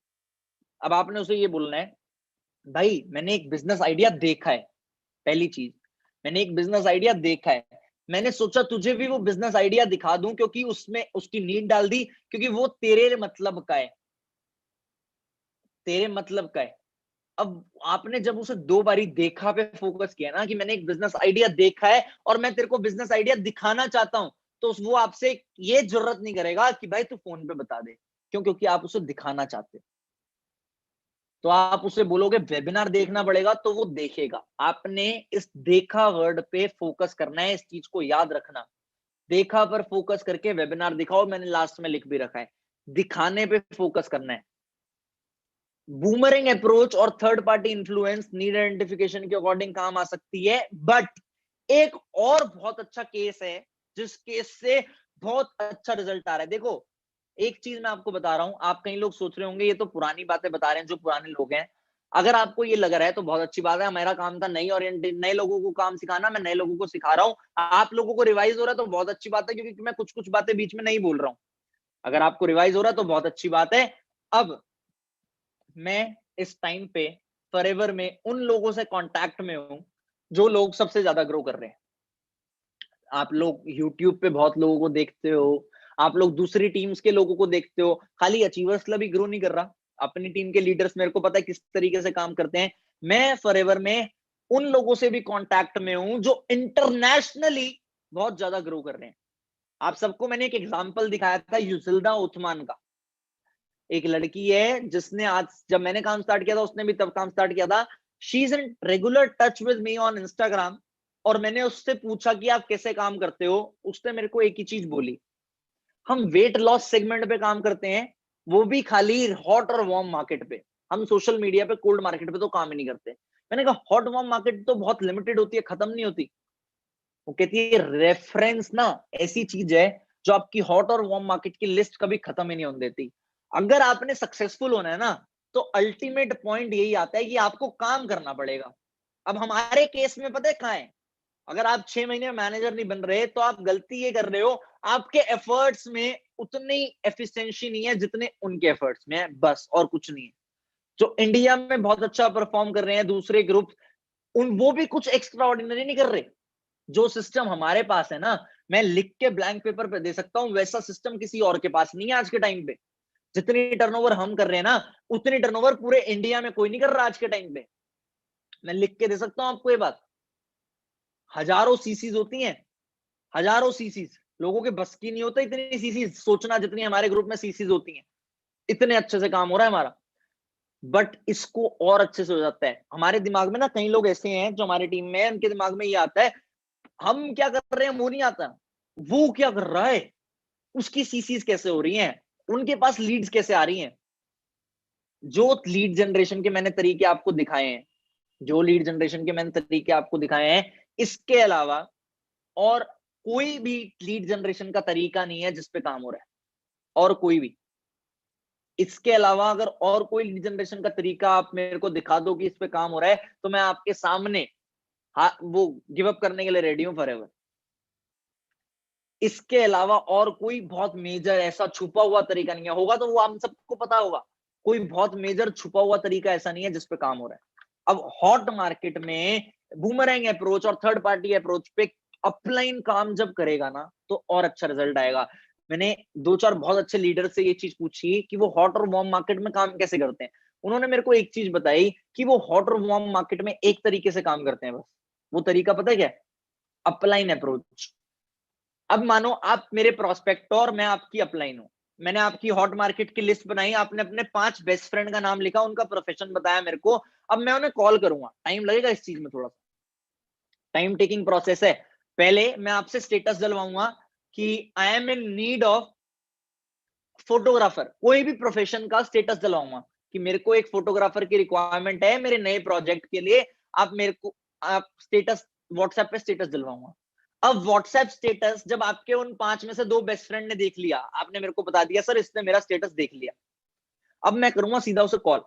अब आपने उसे ये बोलना है, भाई मैंने एक बिजनेस आइडिया देखा है। पहली चीज, मैंने एक बिजनेस आइडिया देखा है, मैंने सोचा तुझे भी वो बिजनेस आइडिया दिखा दूं, क्योंकि उसमें उसकी नीड डाल दी, क्योंकि वो तेरे मतलब का है, तेरे मतलब का है। अब आपने जब उसे 2 बारी देखा पे फोकस किया ना, कि मैंने एक बिजनेस आइडिया देखा है और मैं तेरे को बिजनेस आइडिया दिखाना चाहता हूं, तो वो आपसे ये जरूरत नहीं करेगा कि भाई तू फोन पे बता दे। क्यों? क्योंकि आप उसे दिखाना चाहते हो। तो आप उसे बोलोगे वेबिनार देखना पड़ेगा, तो वो देखेगा। आपने इस देखा वर्ड पे फोकस करना है, इस चीज को याद रखना। देखा पर फोकस करके वेबिनार दिखाओ। मैंने लास्ट में लिख भी रखा है, दिखाने पे फोकस करना है। बूमरिंग अप्रोच और third party influence need identification के अकॉर्डिंग काम आ सकती है। बट एक और बहुत अच्छा केस है, जिस केस से बहुत अच्छा रिजल्ट आ रहा है। देखो, एक चीज मैं आपको बता रहा हूं, आप कई लोग सोच रहे होंगे ये तो पुरानी बातें बता रहे हैं जो पुराने लोग हैं। अगर आपको ये लग रहा है तो बहुत अच्छी बात है। मेरा काम था नई ओरिएंटेड नए लोगों को काम सिखाना, मैं नए लोगों को सिखा रहा हूं। आप लोगों को रिवाइज हो रहा है तो बहुत अच्छी बात है, क्योंकि मैं कुछ कुछ बातें बीच में नहीं बोल रहा हूं। अगर आपको रिवाइज हो रहा है तो बहुत अच्छी बात है। अब मैं इस टाइम पे फॉरएवर में उन लोगों से कांटेक्ट में हूं जो लोग सबसे ज्यादा ग्रो कर रहे हैं। आप लोग यूट्यूब पे बहुत लोगों को देखते हो, आप लोग दूसरी टीम्स के लोगों को देखते हो। खाली अचीवर्स क्लब ही ग्रो नहीं कर रहा, अपनी टीम के लीडर्स मेरे को पता है किस तरीके से काम करते हैं। मैं फॉरएवर में उन लोगों से भी कांटेक्ट में हूं जो इंटरनेशनली बहुत ज्यादा ग्रो कर रहे हैं। आप सबको मैंने एक एग्जांपल दिखाया था युजिल्दा उथमान का। एक लड़की है जिसने, आज जब मैंने काम स्टार्ट किया था उसने भी तब काम स्टार्ट किया था। She is in regular touch with me on Instagram. और मैंने उससे पूछा कि आप कैसे काम करते हो, उसने मेरे को एक ही चीज बोली, हम वेट लॉस सेगमेंट पे काम करते हैं, वो भी खाली हॉट और वार्म मार्केट पे। हम सोशल मीडिया पे कोल्ड मार्केट पे तो काम ही नहीं करते। मैंने कहा हॉट वार्म मार्केट तो बहुत लिमिटेड होती है, खत्म नहीं होती। वो कहती है रेफरेंस ना ऐसी चीज है जो आपकी हॉट और वार्म मार्केट की लिस्ट कभी खत्म ही नहीं होने देती। अगर आपने सक्सेसफुल होना है ना, तो अल्टीमेट पॉइंट यही आता है कि आपको काम करना पड़ेगा। अब हमारे केस में पता है कहां है, अगर आप 6 महीने मैनेजर नहीं बन रहे तो आप गलती ये कर रहे हो, आपके एफर्ट्स में उतनी एफिशिएंसी नहीं है जितने उनके एफर्ट्स में है, बस और कुछ नहीं है। जो इंडिया में बहुत अच्छा परफॉर्म कर रहे हैं दूसरे ग्रुप, उन वो भी कुछ एक्स्ट्रा ऑर्डिनरी नहीं कर रहे। जो सिस्टम हमारे पास है ना, मैं लिख के ब्लैंक पेपर पे दे सकता हूं, वैसा सिस्टम किसी और के पास नहीं है आज के टाइम पे। जितनी टर्नओवर हम कर रहे हैं ना, उतनी टर्नओवर पूरे इंडिया में कोई नहीं कर रहा आज के टाइम पे। मैं लिख के दे सकता हूं आपको ये बात। हजारों सीसीज होती हैं, हजारों सीसीज। लोगों के बस की नहीं होता इतनी सीसीज सोचना जितनी हमारे ग्रुप में सीसीज होती हैं। इतने अच्छे से काम हो रहा है हमारा। बट इसको और अच्छे से हो जाता है। हमारे दिमाग में ना कई लोग ऐसे हैं जो हमारी टीम में है, उनके दिमाग में ये आता है, हम क्या कर रहे हैं वो नहीं आता, वो क्या कर रहा है, उसकी सीसीज कैसे हो रही हैं, उनके पास लीड्स कैसे आ रही हैं। जो लीड जनरेशन के मैंने तरीके आपको दिखाए हैं, जो लीड जनरेशन के मैंने तरीके आपको दिखाए हैं, इसके अलावा और कोई भी लीड जनरेशन का तरीका नहीं है जिस पे काम हो रहा है, और कोई भी। इसके अलावा अगर और कोई लीड जनरेशन का तरीका आप मेरे को दिखा दो कि इस पे काम हो रहा है, तो मैं आपके सामने वो गिव अप करने के लिए रेडी हूं फॉरएवर। इसके अलावा और कोई बहुत मेजर ऐसा छुपा हुआ तरीका नहीं है, होगा तो वो हम सबको पता होगा। कोई बहुत मेजर छुपा हुआ तरीका ऐसा नहीं है जिस पे काम हो रहा है। अब हॉट मार्केट में बूमरैंग अप्रोच और थर्ड पार्टी अप्रोच पे अपलाइन काम जब करेगा ना, तो और अच्छा रिजल्ट आएगा। मैंने 2-4 बहुत अच्छे लीडर से ये चीज पूछी कि वो हॉट और वार्म मार्केट में काम कैसे करते हैं। उन्होंने मेरे को एक चीज बताई कि वो हॉट और वार्म मार्केट में एक तरीके से काम करते हैं बस। वो तरीका पता है क्या है? Upline approach. अब मानो आप मेरे प्रोस्पेक्ट और मैं आपकी अपलाइन हूं। मैंने आपकी हॉट मार्केट की लिस्ट बनाई, आपने अपने 5 बेस्ट फ्रेंड का नाम लिखा, उनका प्रोफेशन बताया मेरे को। अब मैं उन्हें कॉल करूंगा, टाइम लगेगा इस चीज में, थोड़ा सा टाइम टेकिंग प्रोसेस है। पहले मैं आपसे स्टेटस डलवाऊंगा कि I am in need of photographer, कोई भी प्रोफेशन का स्टेटस डलवाऊंगा कि मेरे को एक फोटोग्राफर की रिक्वायरमेंट है मेरे नए प्रोजेक्ट के लिए। आप मेरे को आप स्टेटस व्हाट्सएप पे स्टेटस डलवाऊंगा। अब व्हाट्सएप स्टेटस जब आपके उन 5 में से 2 बेस्ट फ्रेंड ने देख लिया, आपने मेरे को बता दिया सर इसने मेरा स्टेटस देख लिया, अब मैं करूंगा सीधा उसे कॉल।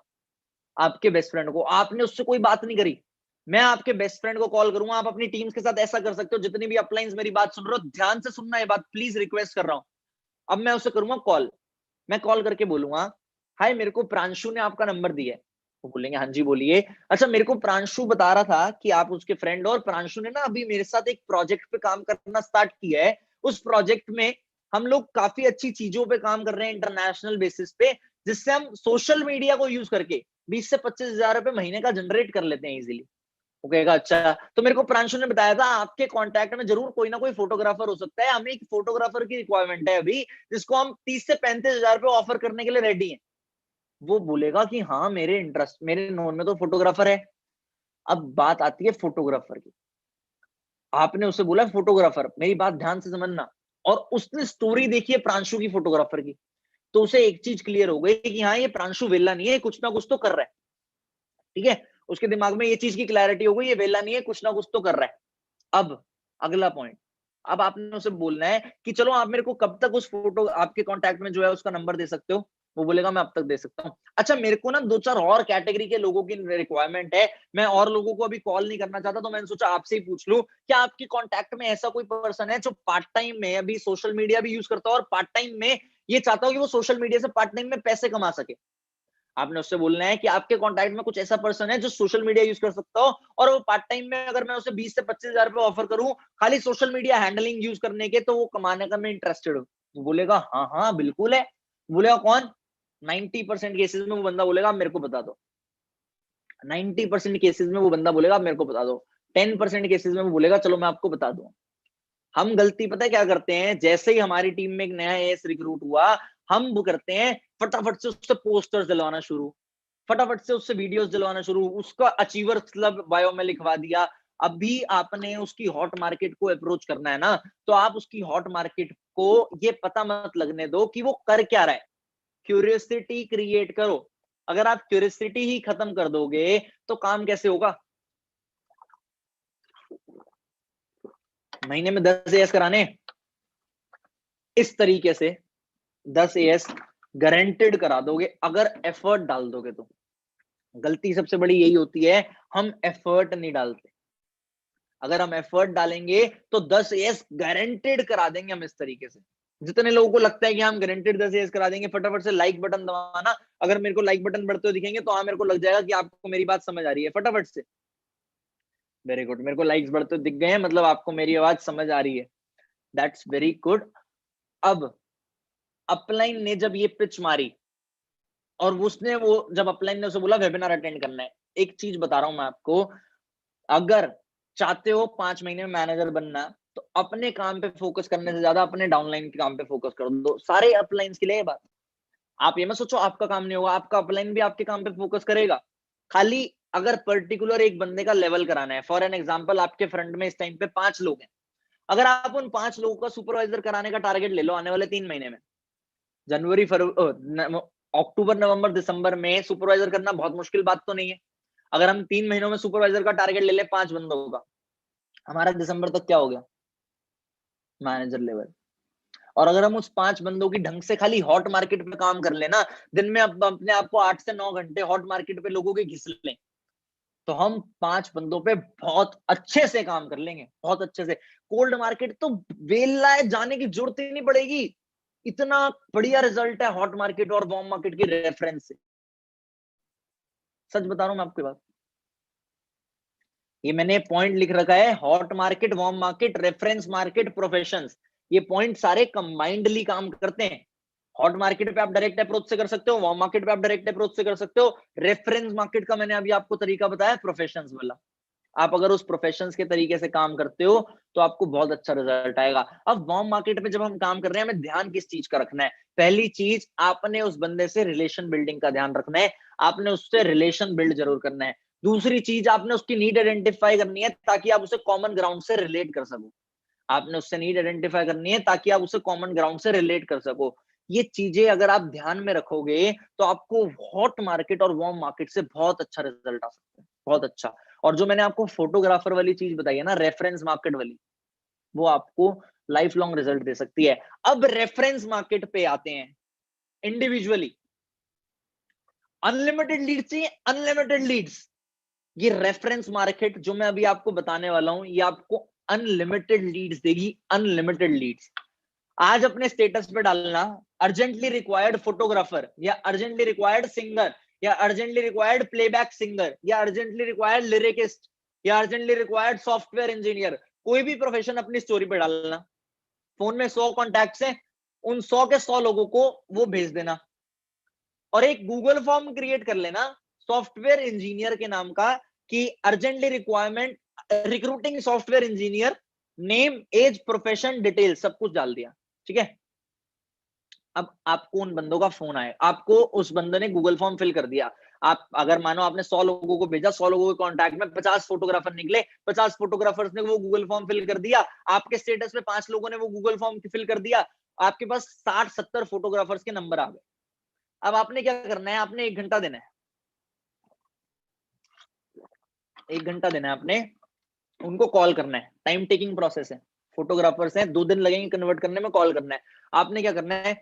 आपके बेस्ट फ्रेंड को, आपने उससे कोई बात नहीं करी, मैं आपके बेस्ट फ्रेंड को कॉल करूंगा। आप अपनी टीम्स के साथ ऐसा कर सकते हो, जितनी भी अपलाइंस मेरी बात सुन रहे हो ध्यान से सुनना, ये बात प्लीज रिक्वेस्ट कर रहा हूं। अब मैं उसे करूंगा कॉल, मैं कॉल करके बोलूंगा, हाय मेरे को प्रांशु ने आपका नंबर दिया है। वो बोलेंगे हाँ जी बोलिए। अच्छा मेरे को प्रांशु बता रहा था कि आप उसके फ्रेंड, और प्रांशु ने ना अभी मेरे साथ एक प्रोजेक्ट पे काम करना स्टार्ट किया है। उस प्रोजेक्ट में हम लोग काफी अच्छी चीजों पे काम कर रहे हैं इंटरनेशनल बेसिस पे, जिससे हम सोशल मीडिया को यूज करके 20 से 25 हजार रुपए महीने का जनरेट कर लेते हैं इजीली। वो कहेगा अच्छा, तो मेरे को प्रांशु ने बताया था आपके कांटेक्ट में जरूर कोई ना कोई फोटोग्राफर हो सकता है, हमें एक फोटोग्राफर की रिक्वायरमेंट है अभी, जिसको हम 30 से 35 हजार रुपए ऑफर करने के लिए रेडी हैं। वो बोलेगा कि हाँ मेरे इंटरेस्ट, मेरे नोन में तो फोटोग्राफर है। अब बात आती है फोटोग्राफर की, आपने उसे बोला फोटोग्राफर, मेरी बात ध्यान से समझना, और उसने स्टोरी देखी है प्रांशु की फोटोग्राफर की, तो उसे एक चीज क्लियर हो गई कि हाँ ये प्रांशु वेला नहीं है, कुछ ना कुछ तो कर रहा है। ठीक है, उसके दिमाग में ये चीज की क्लैरिटी हो गई, ये वेला नहीं है, कुछ ना कुछ तो कर रहा है। अब अगला पॉइंट, अब आपने उसे बोलना है कि चलो आप मेरे को कब तक उस फोटो, आपके कांटेक्ट में जो है उसका नंबर दे सकते हो। वो बोलेगा मैं अब तक दे सकता हूँ। अच्छा मेरे को ना 2-4 और कैटेगरी के लोगों की रिक्वायरमेंट है, मैं और लोगों को अभी कॉल नहीं करना चाहता, तो मैंने सोचा आपसे ही पूछ लूं, क्या आपके कांटेक्ट में ऐसा कोई पर्सन है जो पार्ट टाइम में अभी सोशल मीडिया भी यूज करता हो और पार्ट टाइम में ये चाहता हो कि वो सोशल मीडिया से पार्ट टाइम में पैसे कमा सके। आपने उससे बोलना है कि आपके कॉन्टैक्ट में कुछ ऐसा पर्सन है जो सोशल मीडिया यूज कर सकता हो, और वो पार्ट टाइम में अगर मैं उसे 20 से 25 हजार रुपए ऑफर करूं खाली सोशल मीडिया हैंडलिंग यूज करने के, तो वो कमाने का मैं इंटरेस्टेड हूं। वो बोलेगा हाँ हाँ बिल्कुल है। बोलेगा कौन? 90% केसेस में वो बंदा बोलेगा आप मेरे को बता दो। 90% केसेस में वो बंदा बोलेगा आप मेरे को बता दो। 10% केसेस में वो बोलेगा चलो मैं आपको बता दूं। हम गलती पता है क्या करते हैं, जैसे ही हमारी टीम में एक नया एएस रिक्रूट हुआ, हम वो करते हैं फटाफट से उससे पोस्टर्स दिलवाना शुरू, फटाफट से उससे वीडियोस दिलवाना शुरू, उसका अचीवर क्लब बायो में लिखवा दिया। अभी आपने उसकी हॉट मार्केट को अप्रोच करना है ना, तो आप उसकी हॉट मार्केट को ये पता मत लगने दो कि वो कर क्या रहा है, क्यूरियोसिटी क्रिएट करो। अगर आप क्यूरियोसिटी ही खत्म कर दोगे तो काम कैसे होगा? महीने में 10 एएस कराने, इस तरीके से 10 एएस गारंटेड करा दोगे अगर एफर्ट डाल दोगे तो। गलती सबसे बड़ी यही होती है, हम एफर्ट नहीं डालते। अगर हम एफर्ट डालेंगे तो 10 एएस गारंटेड करा देंगे हम इस तरीके से। जितने लोगों को लगता है कि हम गारंटेड 10 एएस करा देंगे, फटाफट से लाइक बटन दबाना। अगर मेरे को लाइक बटन बढ़ते हुए दिखेंगे तो हाँ मेरे को लग जाएगा कि आपको मेरी बात समझ आ रही है, फटाफट से। वेरी गुड, मेरे को लाइक्स बढ़ते हुए दिख गए हैं, मतलब आपको मेरी आवाज समझ आ रही है। That's very good. अब अपलाइन ने जब ये पिच मारी और उसने वो जब अपलाइन ने उसे बोला वेबिनार अटेंड करना है, एक चीज बता रहा हूं मैं आपको, अगर चाहते हो 5 महीने में मैनेजर बनना, तो अपने काम पे फोकस करने से ज्यादा अपने डाउनलाइन के काम पे फोकस कर दो। सारे अपलाइंस के लिए ये बात, आप ये मत सोचो आपका काम नहीं होगा, आपका अपलाइन भी आपके काम पे फोकस करेगा। खाली अगर पर्टिकुलर एक बंदे का लेवल कराना है, फॉर एन एग्जांपल आपके फ्रंट में इस टाइम पे 5 लोग हैं, अगर आप उन 5 लोगों का सुपरवाइजर कराने का टारगेट ले लो आने वाले 3 महीने में, जनवरी फरवरी अक्टूबर नवंबर दिसंबर में सुपरवाइजर करना बहुत मुश्किल बात तो नहीं है। अगर हम 3 महीनों में सुपरवाइजर का टारगेट ले ले 5 बंदों का, हमारा दिसंबर तक क्या हो गया? Manager level. और अगर हम उस 5 बंदों की ढंग से खाली हॉट मार्केट पे काम कर लेना, दिन में अपने आप को 8 से 9 घंटे हॉट मार्केट पे लोगों के घिस लें, तो हम 5 बंदों पे बहुत अच्छे से काम कर लेंगे, बहुत अच्छे से। कोल्ड मार्केट तो वेला है, जाने की जरूरत ही नहीं पड़ेगी। इतना बढ़िया रिजल्ट है हॉट मार्केट और वार्म मार्केट के रेफरेंस से। सच बता रहा हूं मैं आपकी बात, ये मैंने पॉइंट लिख रखा है, hot market, warm market, reference market, professions. ये पॉइंट सारे कंबाइंडली काम करते हैं। हॉट मार्केट पे आप डायरेक्ट अप्रोच से कर सकते हो, वार्म मार्केट पे आप डायरेक्ट अप्रोच से कर सकते हो। रेफरेंस मार्केट का मैंने अभी आपको तरीका बताया प्रोफेशंस वाला। आप अगर उस प्रोफेशंस के तरीके से काम करते हो तो आपको बहुत अच्छा रिजल्ट आएगा। अब वार्म मार्केट पे जब हम काम कर रहे हैं, हमें ध्यान किस चीज का रखना है? पहली चीज, आपने उस बंदे से रिलेशन बिल्डिंग का ध्यान रखना है, आपने उससे रिलेशन बिल्ड जरूर करना है। दूसरी चीज, आपने उसकी नीड आइडेंटिफाई करनी है ताकि आप उसे कॉमन ग्राउंड से रिलेट कर सको। आपने उससे नीड आइडेंटिफाई करनी है ताकि आप उसे कॉमन ग्राउंड से रिलेट कर सको। ये चीजें अगर आप ध्यान में रखोगे तो आपको हॉट मार्केट और वार्म मार्केट से बहुत अच्छा रिजल्ट आ सकता है, बहुत अच्छा। और जो मैंने आपको फोटोग्राफर वाली चीज बताई है ना, रेफरेंस मार्केट वाली, वो आपको लाइफ लॉन्ग रिजल्ट दे सकती है। अब रेफरेंस मार्केट पे आते हैं इंडिविजुअली। अनलिमिटेड लीड्स चाहिए, अनलिमिटेड लीड्स। ये रेफरेंस मार्केट जो मैं अभी आपको बताने वाला हूं, ये आपको अनलिमिटेड लीड्स देगी, अनलिमिटेड लीड्स। आज अपने स्टेटस पे डालना अर्जेंटली रिक्वायर्ड फोटोग्राफर, या अर्जेंटली रिक्वायर्ड सिंगर, या अर्जेंटली रिक्वायर्ड प्लेबैक सिंगर, या अर्जेंटली रिक्वायर्ड लिरिकिस्ट, या अर्जेंटली रिक्वायर्ड सॉफ्टवेयर इंजीनियर। कोई भी प्रोफेशन अपनी स्टोरी पे डालना। फोन में 100 कॉन्टैक्ट्स हैं, उन 100 के 100 लोगों को वो भेज देना, और एक गूगल फॉर्म क्रिएट कर लेना सॉफ्टवेयर इंजीनियर के नाम का, कि urgently requirement recruiting software engineer, name, age, profession, detail सब कुछ डाल दिया। ठीक है। अब आपको उन बंदों का फोन आए, आपको उस बंदे ने गूगल फॉर्म फिल कर दिया। आप अगर मानो आपने 100 लोगों को भेजा, 100 लोगों के कांटेक्ट में 50 फोटोग्राफर निकले, 50 फोटोग्राफर्स ने वो गूगल फॉर्म फिल कर दिया, आपके स्टेटस पे 5 लोगों ने वो गूगल फॉर्म फिल कर दिया, आपके पास 60-70 फोटोग्राफर्स के नंबर आ गए। अब आपने क्या करना है? आपने 1 घंटा देना है, 1 घंटा देना है आपने, उनको कॉल करना है। टाइम टेकिंग प्रोसेस है, फोटोग्राफर्स हैं, 2 दिन लगेंगे कन्वर्ट करने में, कॉल करना है। आपने क्या करना है?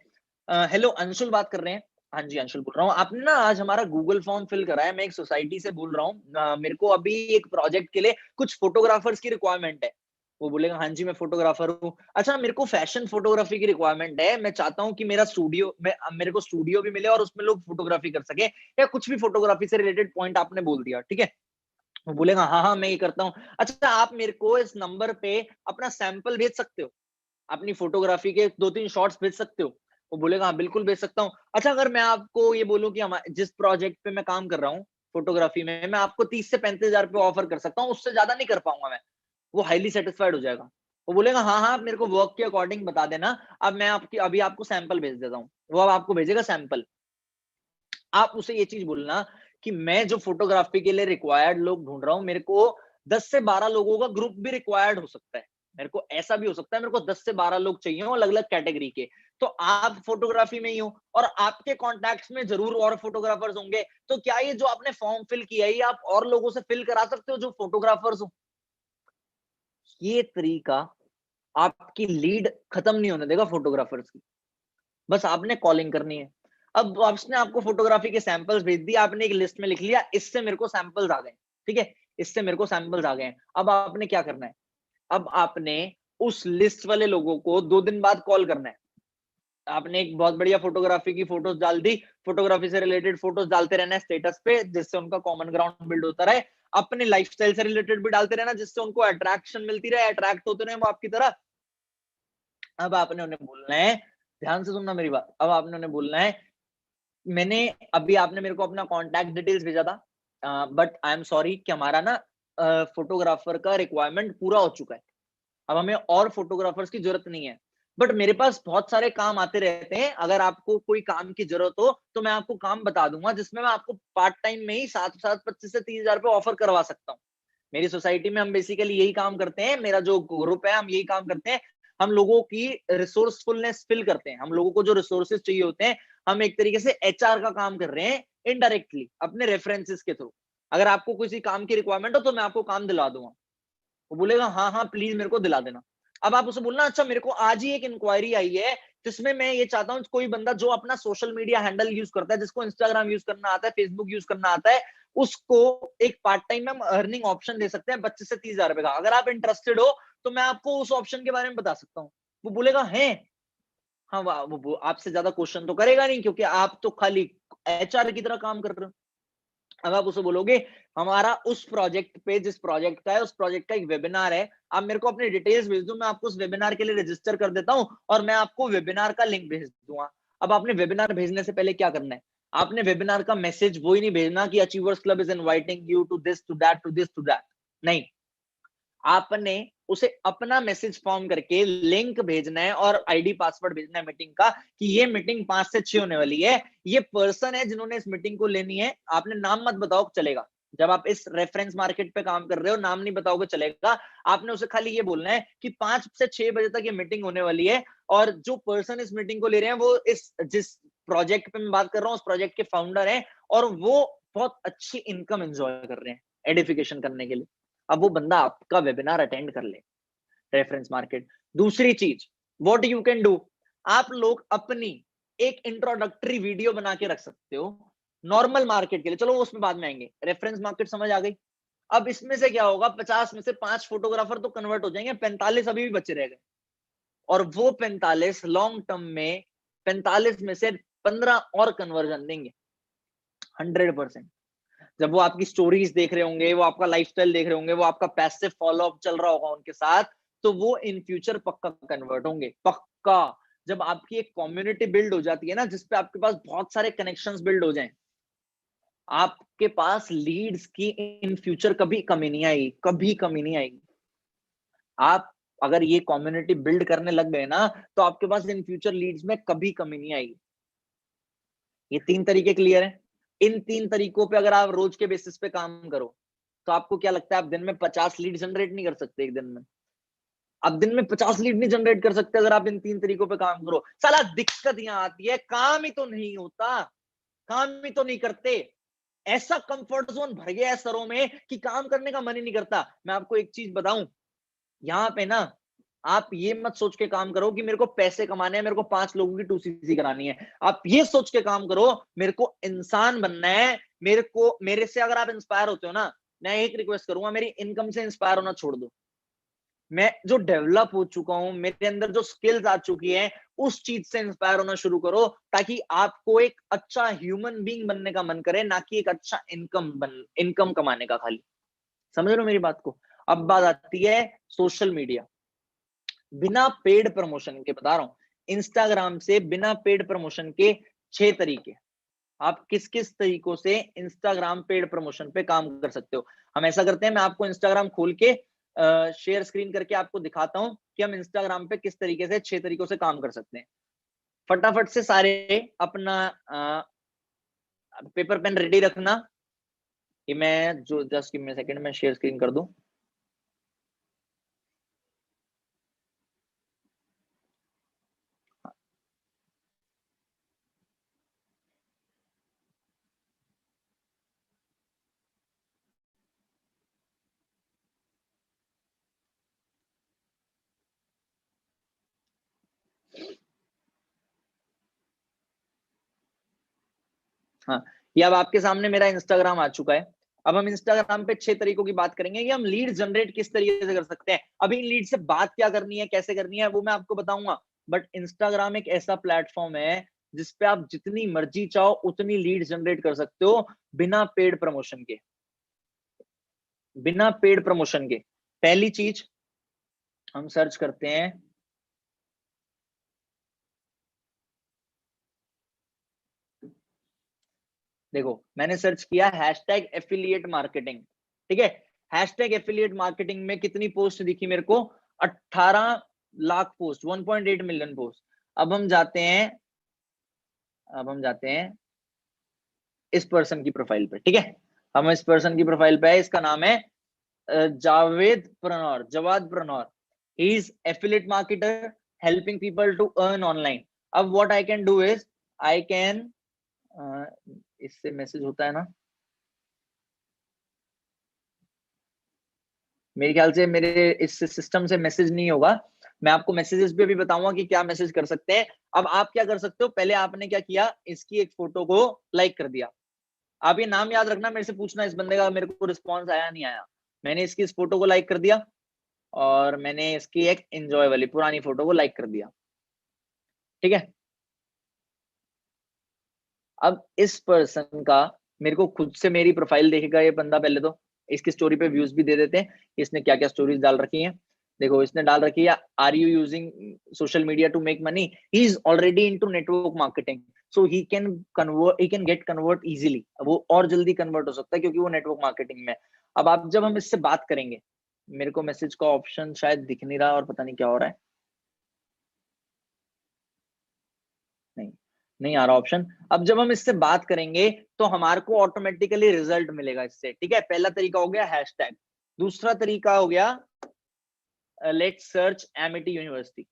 हेलो अंशुल बात कर रहे हैं? हाँ जी अंशुल बोल रहा हूँ। आपने ना आज हमारा गूगल फॉर्म फिल करा है, मैं एक सोसाइटी से बोल रहा हूँ, मेरे को अभी एक प्रोजेक्ट के लिए कुछ फोटोग्राफर्स की रिक्वायरमेंट है। वो बोलेगा हाँ जी मैं फोटोग्राफर हूँ। अच्छा मेरे को फैशन फोटोग्राफी की रिक्वायरमेंट है, मैं चाहता हूँ कि मेरा स्टूडियो में मेरे को स्टूडियो भी मिले और उसमें लोग फोटोग्राफी कर सके, या कुछ भी फोटोग्राफी से रिलेटेड पॉइंट आपने बोल दिया। ठीक है। वो बोलेगा हाँ हाँ मैं ये करता हूँ। अच्छा आप मेरे को इस नंबर पे अपना सैंपल भेज सकते हो, अपनी फोटोग्राफी के 2-3 शॉट्स भेज सकते हो? वो बोलेगा हाँ बिल्कुल भेज सकता हूँ। अच्छा अगर मैं आपको ये बोलूं कि जिस प्रोजेक्ट पे मैं काम कर रहा हूँ फोटोग्राफी में, मैं आपको 30 से 35,000 रुपए ऑफर कर सकता हूँ, उससे ज्यादा नहीं कर पाऊंगा मैं। वो हाईली सेटिस्फाइड हो जाएगा। वो बोलेगा हाँ हाँ आप मेरे को वर्क के अकॉर्डिंग बता देना, अब मैं आपकी अभी आपको सैंपल भेज देता हूँ। वो अब आपको भेजेगा सैंपल। आप उसे ये चीज बोलना कि मैं जो फोटोग्राफी के लिए रिक्वायर्ड लोग ढूंढ रहा हूँ, मेरे को 10 से 12 लोगों का ग्रुप भी रिक्वायर्ड हो सकता है। मेरे को ऐसा भी हो सकता है, मेरे को 10 से 12 लोग चाहिए हो अलग अलग कैटेगरी के। तो आप फोटोग्राफी में ही हो और आपके कॉन्टैक्ट्स में जरूर और फोटोग्राफर्स होंगे, तो क्या ये जो आपने फॉर्म फिल किया है, ये आप और लोगों से फिल करा सकते हो जो फोटोग्राफर्स हो? ये तरीका आपकी लीड खत्म नहीं होने देगा फोटोग्राफर्स की। बस आपने कॉलिंग करनी है। अब उसने आपको फोटोग्राफी के सैंपल्स भेज दिए, आपने एक लिस्ट में लिख लिया, इससे मेरे को सैंपल्स आ गए। ठीक है, इससे मेरे को सैंपल्स आ गए हैं। अब आपने क्या करना है? अब आपने उस लिस्ट वाले लोगों को 2 दिन बाद कॉल करना है। आपने एक बहुत बढ़िया फोटोग्राफी की फोटोज डाल दी, फोटोग्राफी से रिलेटेड फोटोज डालते रहना है स्टेटस पे, जिससे उनका कॉमन ग्राउंड बिल्ड होता रहे। अपने लाइफस्टाइल से रिलेटेड भी डालते रहना, जिससे उनको अट्रैक्शन मिलती रहे, अट्रैक्ट होते रहे वो आपकी तरह। अब आपने उन्हें बोलना है, ध्यान से सुनना मेरी बात, अब आपने उन्हें बोलना है, मैंने अभी आपने मेरे को अपना कॉन्टैक्ट डिटेल्स भेजा था, बट आई एम सॉरी कि हमारा ना फोटोग्राफर का रिक्वायरमेंट पूरा हो चुका है। अब हमें और फोटोग्राफर्स की जरूरत नहीं है, बट मेरे पास बहुत सारे काम आते रहते हैं। अगर आपको कोई काम की जरूरत हो तो मैं आपको काम बता दूंगा, जिसमें मैं आपको पार्ट टाइम में ही 7 25 से 30,000 रुपए ऑफर करवा सकता हूँ। मेरी सोसाइटी में हम बेसिकली यही काम करते हैं, मेरा जो ग्रुप है हम यही काम करते हैं। हम लोगों की रिसोर्सफुलनेस फिल करते हैं, हम लोगों को जो रिसोर्सेज चाहिए होते हैं, हम एक तरीके से एचआर का काम कर रहे हैं इनडायरेक्टली अपने रेफरेंसेस के थ्रू। अगर आपको किसी काम की रिक्वायरमेंट हो तो मैं आपको काम दिला दूंगा। वो बोलेगा हाँ हाँ प्लीज मेरे को दिला देना। अब आप उसे बोलना, अच्छा मेरे को आज ही एक इंक्वायरी आई है जिसमें मैं ये चाहता हूँ कोई बंदा जो अपना सोशल मीडिया हैंडल यूज करता है, जिसको इंस्टाग्राम यूज करना आता है, फेसबुक यूज करना आता है, उसको एक पार्ट टाइम में अर्निंग ऑप्शन दे सकते हैं 25 से 30,000 रुपए का। अगर आप इंटरेस्टेड हो तो मैं आपको उस ऑप्शन के बारे में बता सकता हूँ। वो बोलेगा है, हाँ वो आपसे ज्यादा क्वेश्चन तो करेगा नहीं, क्योंकि आप तो खाली एचआर की तरह काम कर रहे हो। अब आप उसे बोलोगे हमारा उस प्रोजेक्ट पे, जिस प्रोजेक्ट का है, उस प्रोजेक्ट का एक वेबिनार है, आप मेरे को अपनी डिटेल्स भेज दो, मैं आपको उस वेबिनार के लिए रजिस्टर कर देता हूं और मैं आपको वेबिनार का लिंक भेज दूंगा। अब आपने वेबिनार भेजने से पहले क्या करना है, आपने वेबिनार का मैसेज वही नहीं भेजना कि achievers club is inviting you to this to that to this to that, नहीं, आपने उसे अपना मैसेज फॉर्म करके लिंक भेजना है और आईडी पासवर्ड भेजना है मीटिंग का, कि ये मीटिंग 5 से 6 होने वाली है, ये पर्सन है जिन्होंने इस मीटिंग को लेनी है। आपने नाम मत बताओ, चलेगा, जब आप इस रेफरेंस मार्केट पे काम कर रहे हो नाम नहीं बताओगे चलेगा। आपने उसे खाली ये बोलना है कि 5 से 6 बजे तक ये मीटिंग होने वाली है और जो पर्सन इस मीटिंग को ले रहे हैं वो इस जिस प्रोजेक्ट पे मैं बात कर रहा हूँ उस प्रोजेक्ट के फाउंडर हैं और वो बहुत अच्छी इनकम एंजॉय कर रहे हैं एडिफिकेशन करने के लिए। अब वो बंदा आपका वेबिनार अटेंड कर ले, रेफरेंस मार्केट। दूसरी चीज, व्हाट यू कैन डू, आप लोग अपनी एक इंट्रोडक्टरी वीडियो बना के रख सकते हो नॉर्मल मार्केट के लिए, चलो उसमें बाद में आएंगे, रेफरेंस मार्केट समझ आ गई। अब इसमें से क्या होगा, 50 में से 5 फोटोग्राफर तो कन्वर्ट हो जाएंगे, 45 अभी भी बचे रह गए, और वो 45 लॉन्ग टर्म में 45 में से 15 और कन्वर्जन देंगे 100%। जब वो आपकी स्टोरीज देख रहे होंगे, वो आपका लाइफस्टाइल देख रहे होंगे, वो आपका पैसिव फॉलो अप चल रहा होगा उनके साथ, तो वो इन फ्यूचर पक्का कन्वर्ट होंगे, पक्का। जब आपकी एक कम्युनिटी बिल्ड हो जाती है ना, जिसपे आपके पास बहुत सारे कनेक्शंस बिल्ड हो जाएं, आपके पास लीड्स की इन फ्यूचर कभी कमी नहीं आएगी, कभी कमी नहीं आएगी। आप अगर ये कम्युनिटी बिल्ड करने लग गए ना, तो आपके पास इन फ्यूचर लीड्स में कभी कमी नहीं आएगी। ये 3 तरीके क्लियर हैं। इन 3 तरीकों पे अगर आप रोज के बेसिस पे काम करो, तो आपको क्या लगता है आप दिन में 50 लीड जनरेट नहीं कर सकते एक दिन में? आप दिन में 50 लीड नहीं जनरेट कर सकते अगर आप इन 3 तरीकों पे काम करो। साला दिक्कत यहाँ आती है, काम ही तो नहीं होता, काम ही तो नहीं करते। ऐसा कंफर्ट जोन भर गया है सरों में कि काम करने का मन ही नहीं करता। मैं आपको एक चीज बताऊं, यहाँ पे ना आप ये मत सोच के काम करो कि मेरे को पैसे कमाने हैं, मेरे को 5 लोगों की 2cc करानी है। आप ये सोच के काम करो, मेरे को इंसान बनना है, मेरे से अगर आप इंस्पायर होते हो ना, मैं एक रिक्वेस्ट करूंगा, मेरी इनकम से इंस्पायर होना छोड़ दो। मैं जो डेवलप हो चुका हूं, मेरे अंदर जो स्किल्स आ चुकी हैं, उस चीज से इंस्पायर होना शुरू करो, ताकि आपको एक अच्छा ह्यूमन बीइंग बनने का मन करे, ना कि एक अच्छा इनकम कमाने का खाली। समझ रहे हो मेरी बात को? अब बात आती है सोशल मीडिया, बिना पेड प्रमोशन के बता रहा हूं, इंस्टाग्राम से बिना पेड प्रमोशन के 6 तरीके। आप किस किस तरीकों से इंस्टाग्राम पेड प्रमोशन पे काम कर सकते हो। हम ऐसा करते हैं, मैं आपको इंस्टाग्राम खोल के शेयर स्क्रीन करके आपको दिखाता हूं कि हम इंस्टाग्राम पे किस तरीके से 6 तरीकों से काम कर सकते हैं। फटाफट से सारे अपना पेपर पेन रेडी रखना, कि मैं जो जस्ट गिव मी सेकंड में शेयर स्क्रीन कर दूं। हाँ, ये अब आपके सामने मेरा इंस्टाग्राम आ चुका है। अब हम इंस्टाग्राम पे 6 तरीकों की बात करेंगे कि हम लीड जनरेट किस तरीके से कर सकते हैं। अभी इन लीड से बात क्या करनी है, कैसे करनी है, वो मैं आपको बताऊंगा। बट इंस्टाग्राम एक ऐसा प्लेटफॉर्म है जिसपे आप जितनी मर्जी चाहो उतनी लीड जनरेट कर सकते हो, बिना पेड प्रमोशन के, बिना पेड प्रमोशन के। पहली चीज हम सर्च करते हैं, देखो मैंने सर्च किया हैशटैग एफिलिएट मार्केटिंग, ठीक है। हैशटैग एफिलिएट मार्केटिंग में कितनी पोस्ट दिखी मेरे को, 18 लाख पोस्ट, 1.8 मिलियन पोस्ट। अब हम जाते हैं, अब हम जाते हैं इस पर्सन की प्रोफाइल पे, ठीक है। हम इस पर्सन की प्रोफाइल पे है, इसका नाम है Javed Pranaur, Jawad Pranaur. He is affiliate marketer helping people to earn online. अब what I can do is I can, इससे मैसेज होता है ना, मेरे ख्याल से मेरे इस सिस्टम से मैसेज नहीं होगा। मैं आपको मैसेजेस पे भी बताऊंगा कि क्या मैसेज कर सकते हैं। अब आप क्या कर सकते हो, पहले आपने क्या किया, इसकी एक फोटो को लाइक कर दिया। आप ये नाम याद रखना, मेरे से पूछना इस बंदे का मेरे को रिस्पॉन्स आया नहीं आया। मैंने इसकी इस फोटो को लाइक कर दिया और मैंने इसकी एक एंजॉय वाली पुरानी फोटो को लाइक कर दिया, ठीक है। अब इस पर्सन का मेरे को खुद से मेरी प्रोफाइल देखेगा ये बंदा, पहले तो इसकी स्टोरी पे व्यूज भी दे देते हैं, इसने क्या क्या स्टोरीज डाल रखी हैं। देखो इसने डाल रखी है, are you using social media to make money, he is already into network marketing, so he can get convert easily, वो और जल्दी कन्वर्ट हो सकता है क्योंकि वो नेटवर्क मार्केटिंग में। अब आप जब हम इससे बात करेंगे, मेरे को मैसेज का ऑप्शन शायद दिख नहीं रहा और पता नहीं क्या हो रहा है, नहीं नहीं आ रहा ऑप्शन। अब जब हम इससे बात करेंगे तो हमारे को ऑटोमेटिकली रिजल्ट मिलेगा इससे, ठीक है। पहला तरीका हो गया हैशटैग, दूसरा तरीका हो गया let's search Amity university,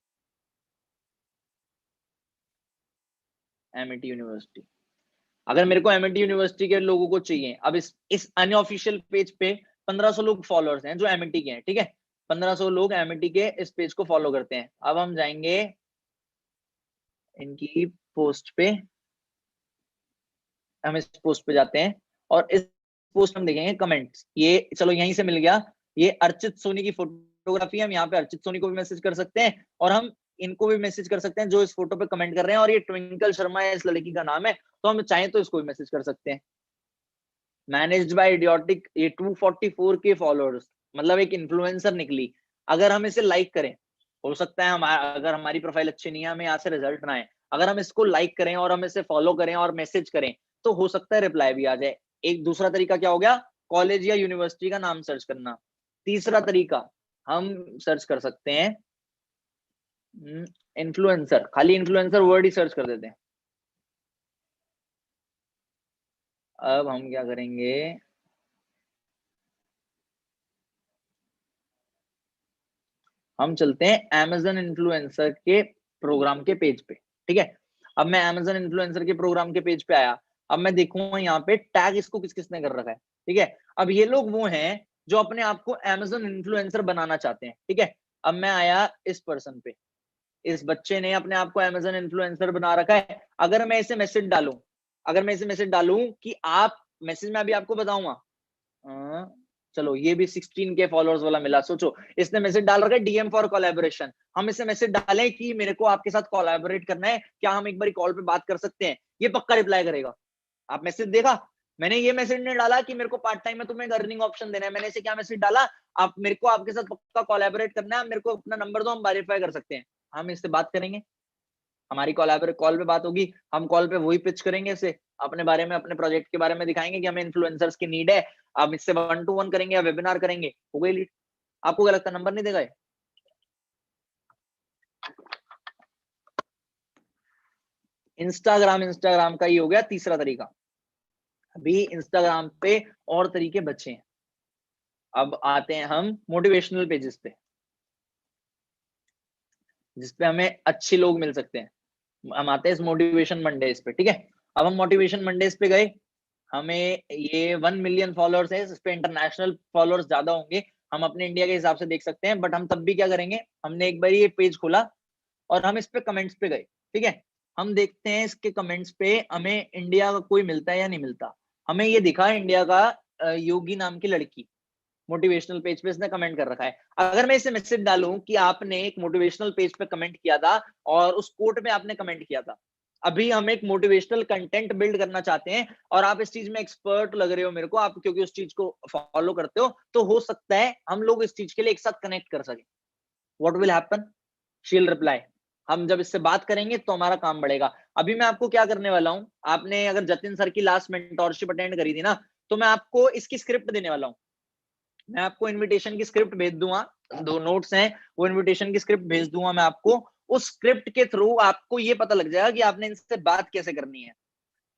Amity university. अगर मेरे को एमिटी यूनिवर्सिटी के लोगों को चाहिए, अब इस अनऑफिशियल पेज पे 1500 लोग फॉलोअर्स हैं जो एमिटी के हैं, ठीक है। 1500 लोग एमिटी के इस पेज को फॉलो करते हैं। अब हम जाएंगे इनकी पोस्ट पे, हम इस पोस्ट पे जाते हैं और इस पोस्ट हम देखेंगे कमेंट्स, ये चलो यहीं से मिल गया, ये अर्चित सोनी की फोटोग्राफी है। हम यहाँ पे अर्चित सोनी को भी मैसेज कर सकते हैं और हम इनको भी मैसेज कर सकते हैं जो इस फोटो पे कमेंट कर रहे हैं, और ये ट्विंकल शर्मा है इस लड़की का नाम है, तो हम चाहें तो इसको भी मैसेज कर सकते हैं। मैनेज्ड बाय इडियोटिक, ये 244 के फॉलोअर्स, मतलब एक इन्फ्लुएंसर निकली। अगर हम इसे लाइक करें, हो सकता है हमारा, अगर हमारी प्रोफाइल अच्छी नहीं है हमें यहाँ से रिजल्ट ना आए, अगर हम इसको लाइक करें और हम इसे फॉलो करें और मैसेज करें तो हो सकता है रिप्लाई भी आ जाए। एक दूसरा तरीका क्या हो गया, कॉलेज या यूनिवर्सिटी का नाम सर्च करना। तीसरा तरीका हम सर्च कर सकते हैं इन्फ्लुएंसर, खाली इन्फ्लुएंसर वर्ड ही सर्च कर देते हैं। अब हम क्या करेंगे, हम चलते हैं Amazon इन्फ्लुएंसर के प्रोग्राम के पेज पे, ठीक है। अब मैं Amazon इन्फ्लुएंसर के प्रोग्राम के पेज पे आया, अब मैं देखूंगा यहाँ पे टैग इसको किस किसने कर रखा है, ठीक है। अब ये लोग वो हैं जो अपने आप को Amazon इन्फ्लुएंसर बनाना चाहते हैं, ठीक है। अब मैं आया इस पर्सन पे, इस बच्चे ने अपने आप को Amazon इन्फ्लुएंसर बना रखा है। अगर मैं इसे मैसेज डालूं, अगर मैं इसे मैसेज डालूं कि आप, मैसेज में अभी आपको बताऊंगा, चलो ये भी 16 के फॉलोअर्स वाला मिला। सोचो इसने मैसेज डाल रखा है डीएम फॉर कोलैबोरेशन, हम इसे मैसेज डालें कि मेरे को आपके साथ कोलैबोरेट करना है, क्या हम एक बार कॉल पे बात कर सकते हैं, ये पक्का रिप्लाई करेगा। आप मैसेज देखा, मैंने ये मैसेज नहीं डाला कि मेरे को पार्ट टाइम में तुम्हें अर्निंग ऑप्शन देना है, मैंने इसे क्या मैसेज डाला, आप मेरे को आपके साथ पक्का कोलैबोरेट करना है, मेरे को अपना नंबर दो, हम वेरीफाई कर सकते हैं। हम इससे बात करेंगे, हमारी कॉल पे बात होगी, हम कॉल पे वही पिच करेंगे इसे, अपने बारे में, अपने प्रोजेक्ट के बारे में दिखाएंगे कि हमें इन्फ्लुएंसर्स की नीड है, आप इससे 1-to-1 करेंगे या वेबिनार करेंगे, हो गई लीड। आपको क्या लगता है, नंबर नहीं देगा ये? इंस्टाग्राम का ही हो गया तीसरा तरीका। अभी इंस्टाग्राम पे और तरीके बचे हैं। अब आते हैं हम मोटिवेशनल पेजेस पे, जिसपे हमें अच्छे लोग मिल सकते हैं। हम आते हैं इस मोटिवेशन मंडेज पे, ठीक है। अब हम मोटिवेशन मंडेज पे गए, हमें ये 1 मिलियन फॉलोअर्स है, इस पे इंटरनेशनल फॉलोअर्स ज्यादा होंगे, हम अपने इंडिया के हिसाब से देख सकते हैं, बट हम तब भी क्या करेंगे, हमने एक बार ये पेज खोला और हम इस पे कमेंट्स पे गए, ठीक है। हम देखते हैं इसके कमेंट्स पे हमें इंडिया का कोई मिलता है या नहीं मिलता। हमें ये दिखा इंडिया का योगी नाम की लड़की, मोटिवेशनल पेज पे इसने कमेंट कर रखा है। अगर मैं इसे मैसेज डालूं कि आपने एक मोटिवेशनल पेज पे कमेंट किया था और उस कोट में आपने कमेंट किया था, अभी हम एक मोटिवेशनल कंटेंट बिल्ड करना चाहते हैं और आप इस चीज में एक्सपर्ट लग रहे हो मेरे को, आप क्योंकि उस चीज को फॉलो करते हो, तो हो सकता है हम लोग इस चीज के लिए एक साथ कनेक्ट कर सके। What will happen, she will reply. हम जब इससे बात करेंगे तो हमारा काम बढ़ेगा। अभी मैं आपको क्या करने वाला हूं, आपने अगर जतिन सर की लास्ट मेंटोरशिप अटेंड करी थी ना, तो मैं आपको इसकी स्क्रिप्ट देने वाला हूं। मैं आपको इनविटेशन की स्क्रिप्ट भेज दूंगा, 2 नोट्स हैं, वो इनविटेशन की स्क्रिप्ट भेज दूंगा मैं आपको। उस स्क्रिप्ट के थ्रू आपको ये पता लग जाएगा कि आपने इनसे बात कैसे करनी है।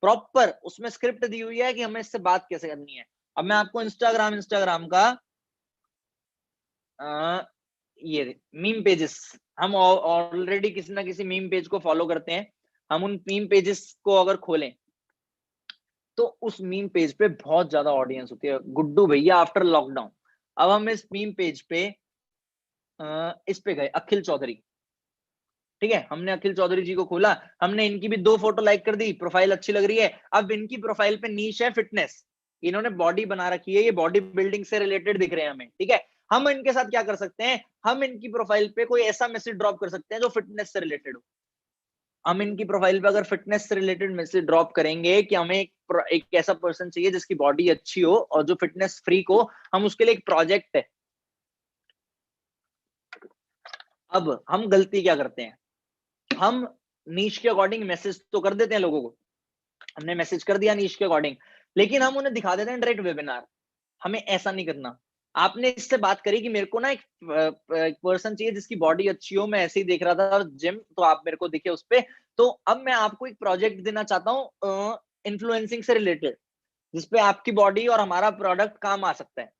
प्रॉपर उसमें स्क्रिप्ट दी हुई है कि हमें इससे बात कैसे करनी है। अब मैं आपको इंस्टाग्राम का ये मीम पेजेस, हम ऑलरेडी किसी ना किसी मीम पेज को फॉलो करते हैं, हम उन मीम पेजेस को अगर खोलें तो उस मीम पेज पे बहुत ज्यादा ऑडियंस होती है, गुड्डू भैया आफ्टर लॉकडाउन। अब हम इस मीम पेज पे इस पे गए, अखिल चौधरी, ठीक है। हमने अखिल चौधरी जी को खोला, हमने इनकी भी 2 फोटो लाइक कर दी, प्रोफाइल अच्छी लग रही है। अब इनकी प्रोफाइल पे नीश है फिटनेस, इन्होंने बॉडी बना रखी है, ये बॉडी बिल्डिंग से रिलेटेड दिख रहे हैं हमें, ठीक है। हम इनके साथ क्या कर सकते हैं, हम इनकी प्रोफाइल पे कोई ऐसा मैसेज ड्रॉप कर सकते हैं जो फिटनेस से रिलेटेड हो। हम इनकी प्रोफाइल पे अगर फिटनेस से रिलेटेड मैसेज ड्रॉप करेंगे कि हमें एक ऐसा पर्सन चाहिए जिसकी बॉडी अच्छी हो और जो फिटनेस फ्रीक हो, हम उसके लिए एक प्रोजेक्ट है। अब हम गलती क्या करते हैं, हम नीश के अकॉर्डिंग मैसेज तो कर देते हैं लोगों को, हमने मैसेज कर दिया नीश के अकॉर्डिंग, लेकिन हम उन्हें दिखा देते हैं डायरेक्ट वेबिनार। हमें ऐसा नहीं करना। आपने इससे बात करी कि मेरे को ना एक पर्सन चाहिए जिसकी बॉडी अच्छी हो, मैं ऐसे ही देख रहा था जिम, तो आप मेरे को दिखे उस पे, तो अब मैं आपको एक प्रोजेक्ट देना चाहता हूँ इन्फ्लुएंसिंग से रिलेटेड, जिसपे आपकी बॉडी और हमारा प्रोडक्ट काम आ सकता है।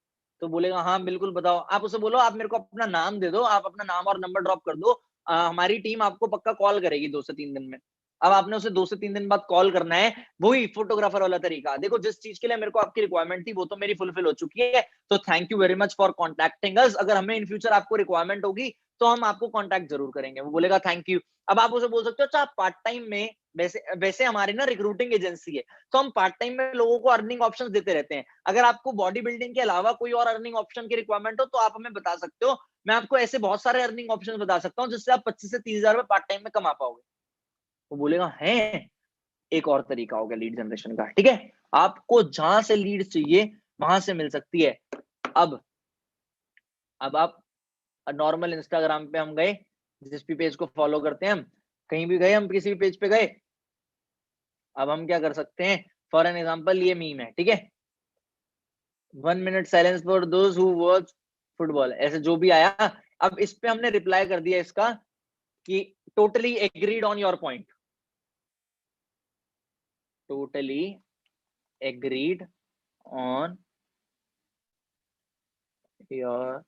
तो बोलेगा हाँ बिल्कुल बताओ। आप उसे बोलो आप मेरे को अपना नाम दे दो, आप अपना नाम और नंबर ड्रॉप कर दो, हमारी टीम आपको पक्का कॉल करेगी 2 से 3 दिन में। अब आपने उसे 2 से 3 दिन बाद कॉल करना है, वही फोटोग्राफर वाला तरीका। देखो जिस चीज के लिए मेरे को आपकी रिक्वायरमेंट थी वो तो मेरी फुलफिल हो चुकी है, तो thank you very much for contacting us. अगर हमें इन फ्यूचर आपको रिक्वायरमेंट होगी तो हम आपको कॉन्टैक्ट जरूर करेंगे। वो बोलेगा थैंक यू। अब आप उसे बोल सकते हो अच्छा आप पार्ट टाइम में, वैसे वैसे हमारी ना रिक्रूटिंग एजेंसी है, तो हम पार्ट टाइम में लोगों को अर्निंग ऑप्शंस देते रहते हैं। अगर आपको बॉडी बिल्डिंग के अलावा कोई और अर्निंग ऑप्शन की रिक्वायरमेंट हो तो आप हमें बता सकते हो। मैं आपको ऐसे बहुत सारे अर्निंग ऑप्शंस बता सकता हूँ जिससे आप 25 से 30 हजार रुपए पार्ट टाइम में कमा पाओगे। वो बोलेगा है, एक और तरीका हो गया लीड जनरेशन का। ठीक है, आपको जहां से लीड चाहिए वहां से मिल सकती है। अब आप नॉर्मल इंस्टाग्राम पे हम गए, जिस भी पेज को फॉलो करते हैं हम, कहीं भी गए, हम किसी भी पेज पे गए, अब हम क्या कर सकते हैं, फॉर एन एग्जाम्पल ये मीम है, ठीक है, 1 minute silence for those who watch football, ऐसे जो भी आया। अब इस पे हमने रिप्लाई कर दिया इसका कि totally agreed on your point, totally agreed on your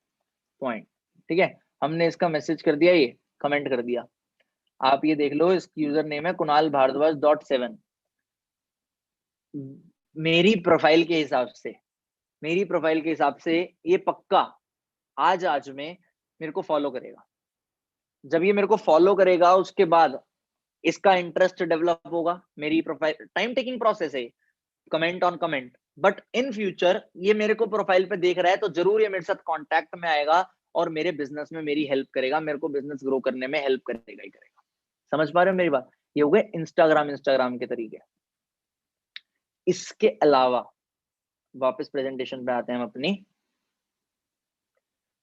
point. ठीक है, हमने इसका मैसेज कर दिया, ये कमेंट कर दिया। आप ये देख लो, इसकी यूजर नेम है कुणाल भारद्वाज .7। मेरी प्रोफाइल के हिसाब से, मेरी प्रोफाइल के हिसाब से ये पक्का आज में मेरे को फॉलो करेगा। जब ये मेरे को फॉलो करेगा उसके बाद इसका इंटरेस्ट डेवलप होगा। मेरी प्रोफाइल टाइम टेकिंग प्रोसेस है, comment on comment, but in future ये मेरे को प्रोफाइल पे देख रहा है तो जरूर ये मेरे साथ कांटेक्ट में आएगा और मेरे बिजनेस में मेरी हेल्प करेगा, मेरे को बिजनेस ग्रो करने में हेल्प करेगा ही करेगा। समझ पा रहे हो मेरी बात? ये हो गए इंस्टाग्राम के तरीके। इसके अलावा वापस प्रेजेंटेशन पे आते हैं हम अपनी।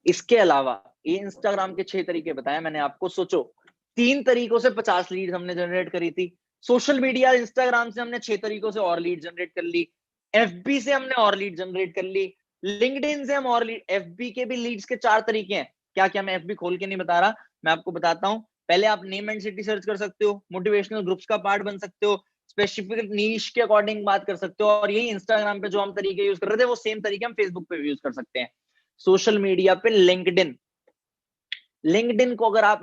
इसके अलावा ये इंस्टाग्राम के 6 तरीके बताए मैंने आपको। सोचो 3 तरीकों से 50 लीड हमने जनरेट करी थी। सोशल मीडिया इंस्टाग्राम से हमने 6 तरीकों से और लीड जनरेट कर ली। एफबी से हमने और लीड जनरेट कर ली। लिंक्डइन से हम और लीड, एफबी के भी लीड्स के 4 तरीके हैं। क्या क्या मैं एफबी खोल के नहीं बता रहा, मैं आपको बताता हूँ। पहले आप नेम एंड सिटी सर्च कर सकते हो, मोटिवेशनल ग्रुप्स का पार्ट बन सकते हो, स्पेसिफिक नीश के अकॉर्डिंग बात कर सकते हो, और यही इंस्टाग्राम पे जो हम तरीके यूज कर रहे थे वो सेम तरीके हम फेसबुक पे भी यूज कर सकते हैं। सोशल मीडिया पे लिंक्डइन, लिंक्डइन को अगर आप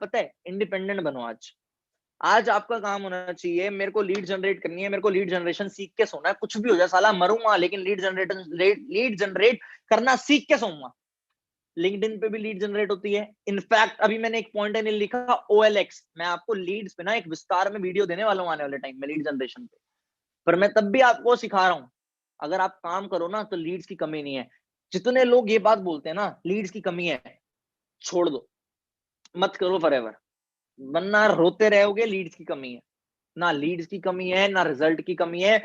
पता है इंडिपेंडेंट बनो। आज आपका काम होना चाहिए, मेरे को लीड जनरेट करनी है, मेरे को लीड जनरेशन सीख के सोना है, कुछ भी हो जाए साला मरूंगा लेकिन लीड जनरेट करना सीख के सोऊंगा। लिंक्डइन पे भी लीड जनरेट होती है। इनफैक्ट अभी मैंने एक पॉइंट नहीं लिखा, OLX, मैं आपको लीड्स पे ना एक विस्तार में वीडियो देने वाला हूं आने वाले टाइम में लीड जनरेशन पे, पर मैं तब भी आपको सिखा रहा हूं। अगर आप काम करो ना तो लीड्स की कमी नहीं है। जितने लोग ये बात बोलते हैं ना लीड्स की कमी है, छोड़ दो, मत करो फॉरएवर, वरना रोते रहोगे। लीड्स की कमी है ना, लीड्स की कमी है ना रिजल्ट की कमी है,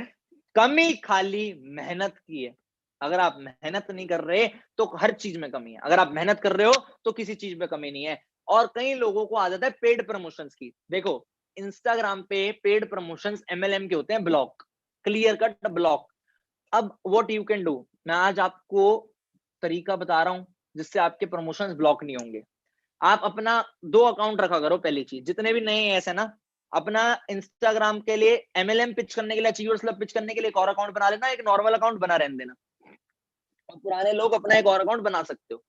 कमी खाली मेहनत की है। अगर आप मेहनत नहीं कर रहे तो हर चीज में कमी है, अगर आप मेहनत कर रहे हो तो किसी चीज में कमी नहीं है। और कई लोगों को आदत है पेड प्रमोशंस की। देखो इंस्टाग्राम पे पेड प्रमोशंस MLM के होते हैं, ब्लॉक, क्लियर कट ब्लॉक। अब व्हाट यू कैन डू, मैं आज आपको तरीका बता रहा हूं जिससे आपके प्रमोशंस ब्लॉक नहीं होंगे। आप अपना 2 अकाउंट रखा करो। पहली चीज, जितने भी नए ऐसे है ना, अपना इंस्टाग्राम के लिए MLM पिच करने के लिए, अचीवर्स क्लब पिच करने के लिए एक और अकाउंट बना लेना, एक नॉर्मल अकाउंट बना रहने देना, और पुराने लोग अपना एक और अकाउंट बना सकते हो।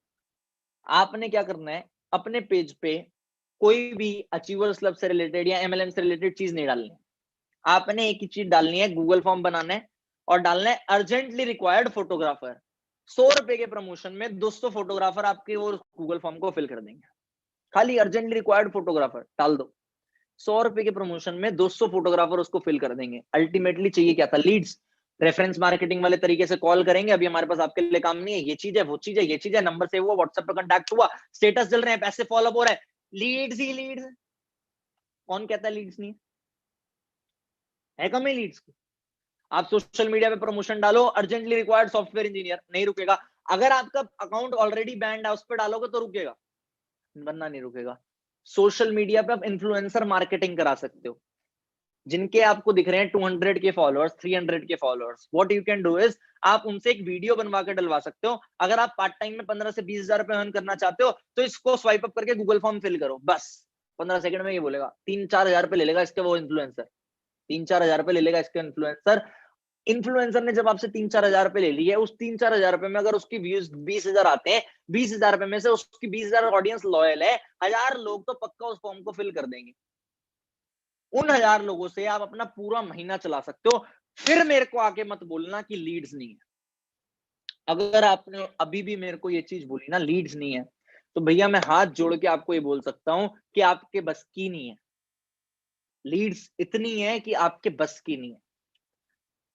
आपने क्या करना है, अपने पेज पे कोई भी अचीवर्स क्लब से रिलेटेड या MLM से रिलेटेड चीज नहीं डालनी। आपने एक ही चीज डालनी है, गूगल फॉर्म बनाना है और डालना है अर्जेंटली रिक्वायर्ड फोटोग्राफर। 100 रुपए के प्रमोशन में 200 फोटोग्राफर आपके वो गूगल फॉर्म को फिल कर देंगे। खाली अर्जेंटली रिक्वायर्ड फोटोग्राफर डाल दो, 100 रुपए के प्रमोशन में 200 फोटोग्राफर उसको फिल कर देंगे। अल्टीमेटली चाहिए क्या था, लीड्स। रेफरेंस मार्केटिंग वाले तरीके से कॉल करेंगे, अभी हमारे पास आपके लिए काम नहीं है, ये चीज है, वो चीज है, ये चीज है, नंबर सेव हुआ, व्हाट्सएप पे कांटेक्ट हुआ, स्टेटस चल रहे हैं, पैसे फॉलो हो रहे हैं, लीड्स ही लीड्स। कौन कहता है लीड्स नहीं है कमी लीड्स की? आप सोशल मीडिया पे प्रमोशन डालो, अर्जेंटली रिक्वायर्ड सॉफ्टवेयर इंजीनियर, नहीं रुकेगा। अगर आपका अकाउंट ऑलरेडी बैंड है उस पर डालोगे तो रुकेगा, वरना नहीं रुकेगा। सोशल मीडिया पे आप इन्फ्लुएंसर मार्केटिंग करा सकते हो, जिनके आपको दिख रहे हैं 200 के फॉलोअर्स, 300 के followers. What you can do is, आप उनसे एक वीडियो बनवा के डलवा सकते हो। अगर आप पार्ट टाइम में 15 से 20 हजार रुपए अर्न करना चाहते हो तो इसको स्वाइप अप करके गूगल फॉर्म फिल करो, बस 15 सेकंड में ये बोलेगा। 3-4 हजार रुपए ले लेगा इसके वो इन्फ्लुएंसर, 3-4 हजार रुपए ले लेगा इसके इन्फ्लुएंसर। इन्फ्लुएंसर ने जब आपसे 3-4 हजार रुपए ले लिए, उस 3-4 हजार रुपए में अगर उसकी व्यूज 20,000 आते हैं, 20,000 रुपए में से उसकी 20,000 ऑडियंस लॉयल है, 1000 लोग तो पक्का उस फॉर्म को फिल कर देंगे। उन 1000 लोगों से आप अपना पूरा महीना चला सकते हो। फिर मेरे को आके मत बोलना कि लीड्स नहीं है। अगर आपने अभी भी मेरे को ये चीज बोली ना लीड्स नहीं है, तो भैया मैं हाथ जोड़ के आपको ये बोल सकता हूं कि आपके बस की नहीं है। लीड्स इतनी है कि आपके बस की नहीं है।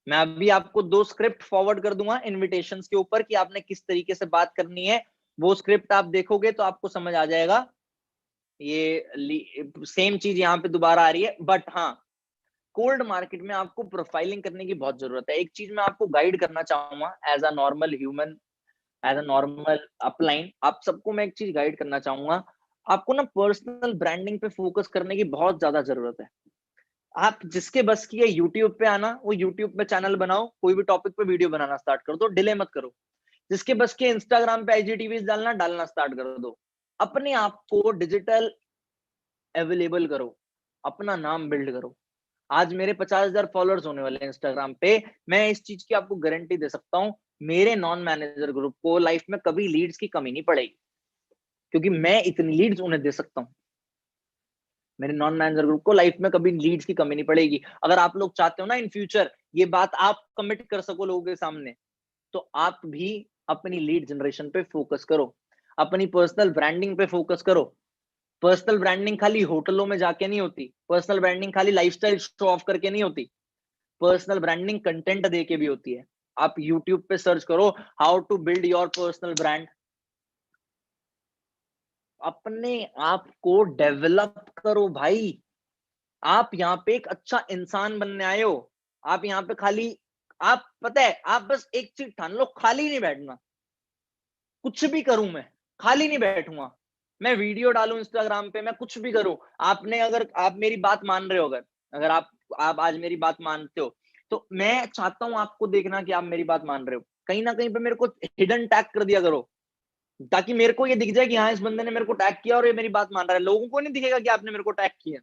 मैं अभी आपको 2 स्क्रिप्ट फॉरवर्ड कर दूंगा इनविटेशंस के ऊपर कि आपने किस तरीके से बात करनी है। वो स्क्रिप्ट आप देखोगे तो आपको समझ आ जाएगा। ये सेम चीज यहाँ पे दोबारा आ रही है, बट हाँ, कोल्ड मार्केट में आपको प्रोफाइलिंग करने की बहुत जरूरत है। एक चीज मैं आपको गाइड करना चाहूंगा as a normal human, as a normal upline, आप सबको मैं एक चीज गाइड करना चाहूंगा। आपको ना पर्सनल ब्रांडिंग पे फोकस करने की बहुत ज्यादा जरूरत है। आप जिसके बस की है यूट्यूब पे आना, वो यूट्यूब पे चैनल बनाओ, कोई भी टॉपिक पे वीडियो बनाना स्टार्ट कर दो, डिले मत करो। जिसके बस के इंस्टाग्राम पे आईजीटीवी डालना स्टार्ट कर दो। अपने आप को डिजिटल अवेलेबल करो, अपना नाम बिल्ड करो। आज मेरे 50,000 फॉलोअर्स होने वाले हैं इंस्टाग्राम पे। मैं इस चीज की आपको गारंटी दे सकता हूँ, मेरे नॉन मैनेजर ग्रुप को लाइफ में कभी लीड्स की कमी नहीं पड़ेगी, क्योंकि मैं इतनी लीड्स उन्हें दे सकता हूँ। मेरे नॉन मैनेजर ग्रुप को लाइफ में कभी लीड्स की कमी नहीं पड़ेगी। अगर आप लोग चाहते हो ना इन फ्यूचर ये बात आप कमिट कर सको लोगों के सामने, तो आप भी अपनी लीड जनरेशन पे फोकस करो, अपनी पर्सनल ब्रांडिंग पे फोकस करो। पर्सनल ब्रांडिंग खाली होटलों में जाके नहीं होती, पर्सनल ब्रांडिंग खाली लाइफस्टाइल शो ऑफ करके नहीं होती, पर्सनल ब्रांडिंग कंटेंट दे के भी होती है। आप यूट्यूब पे सर्च करो how to build your personal brand. अपने आप को डेवलप करो भाई। आप यहाँ पे एक अच्छा इंसान बनने आए हो। आप यहाँ पे खाली, आप पता है, आप बस एक चीज ठान लो, खाली नहीं बैठना। कुछ भी करूं मैं, खाली नहीं बैठूंगा। मैं वीडियो डालूं इंस्टाग्राम पे, मैं कुछ भी करूं। आपने अगर आप मेरी बात मान रहे हो, अगर अगर आप आज मेरी बात मानते हो, तो मैं चाहता हूं आपको देखना कि आप मेरी बात मान रहे हो। कहीं ना कहीं पे मेरे को हिडन टैग कर दिया करो, ताकि मेरे को ये दिख जाए कि हाँ इस बंदे ने मेरे को टैग किया और ये मेरी बात मान रहा है। लोगों को नहीं दिखेगा कि आपने मेरे को टैग किया,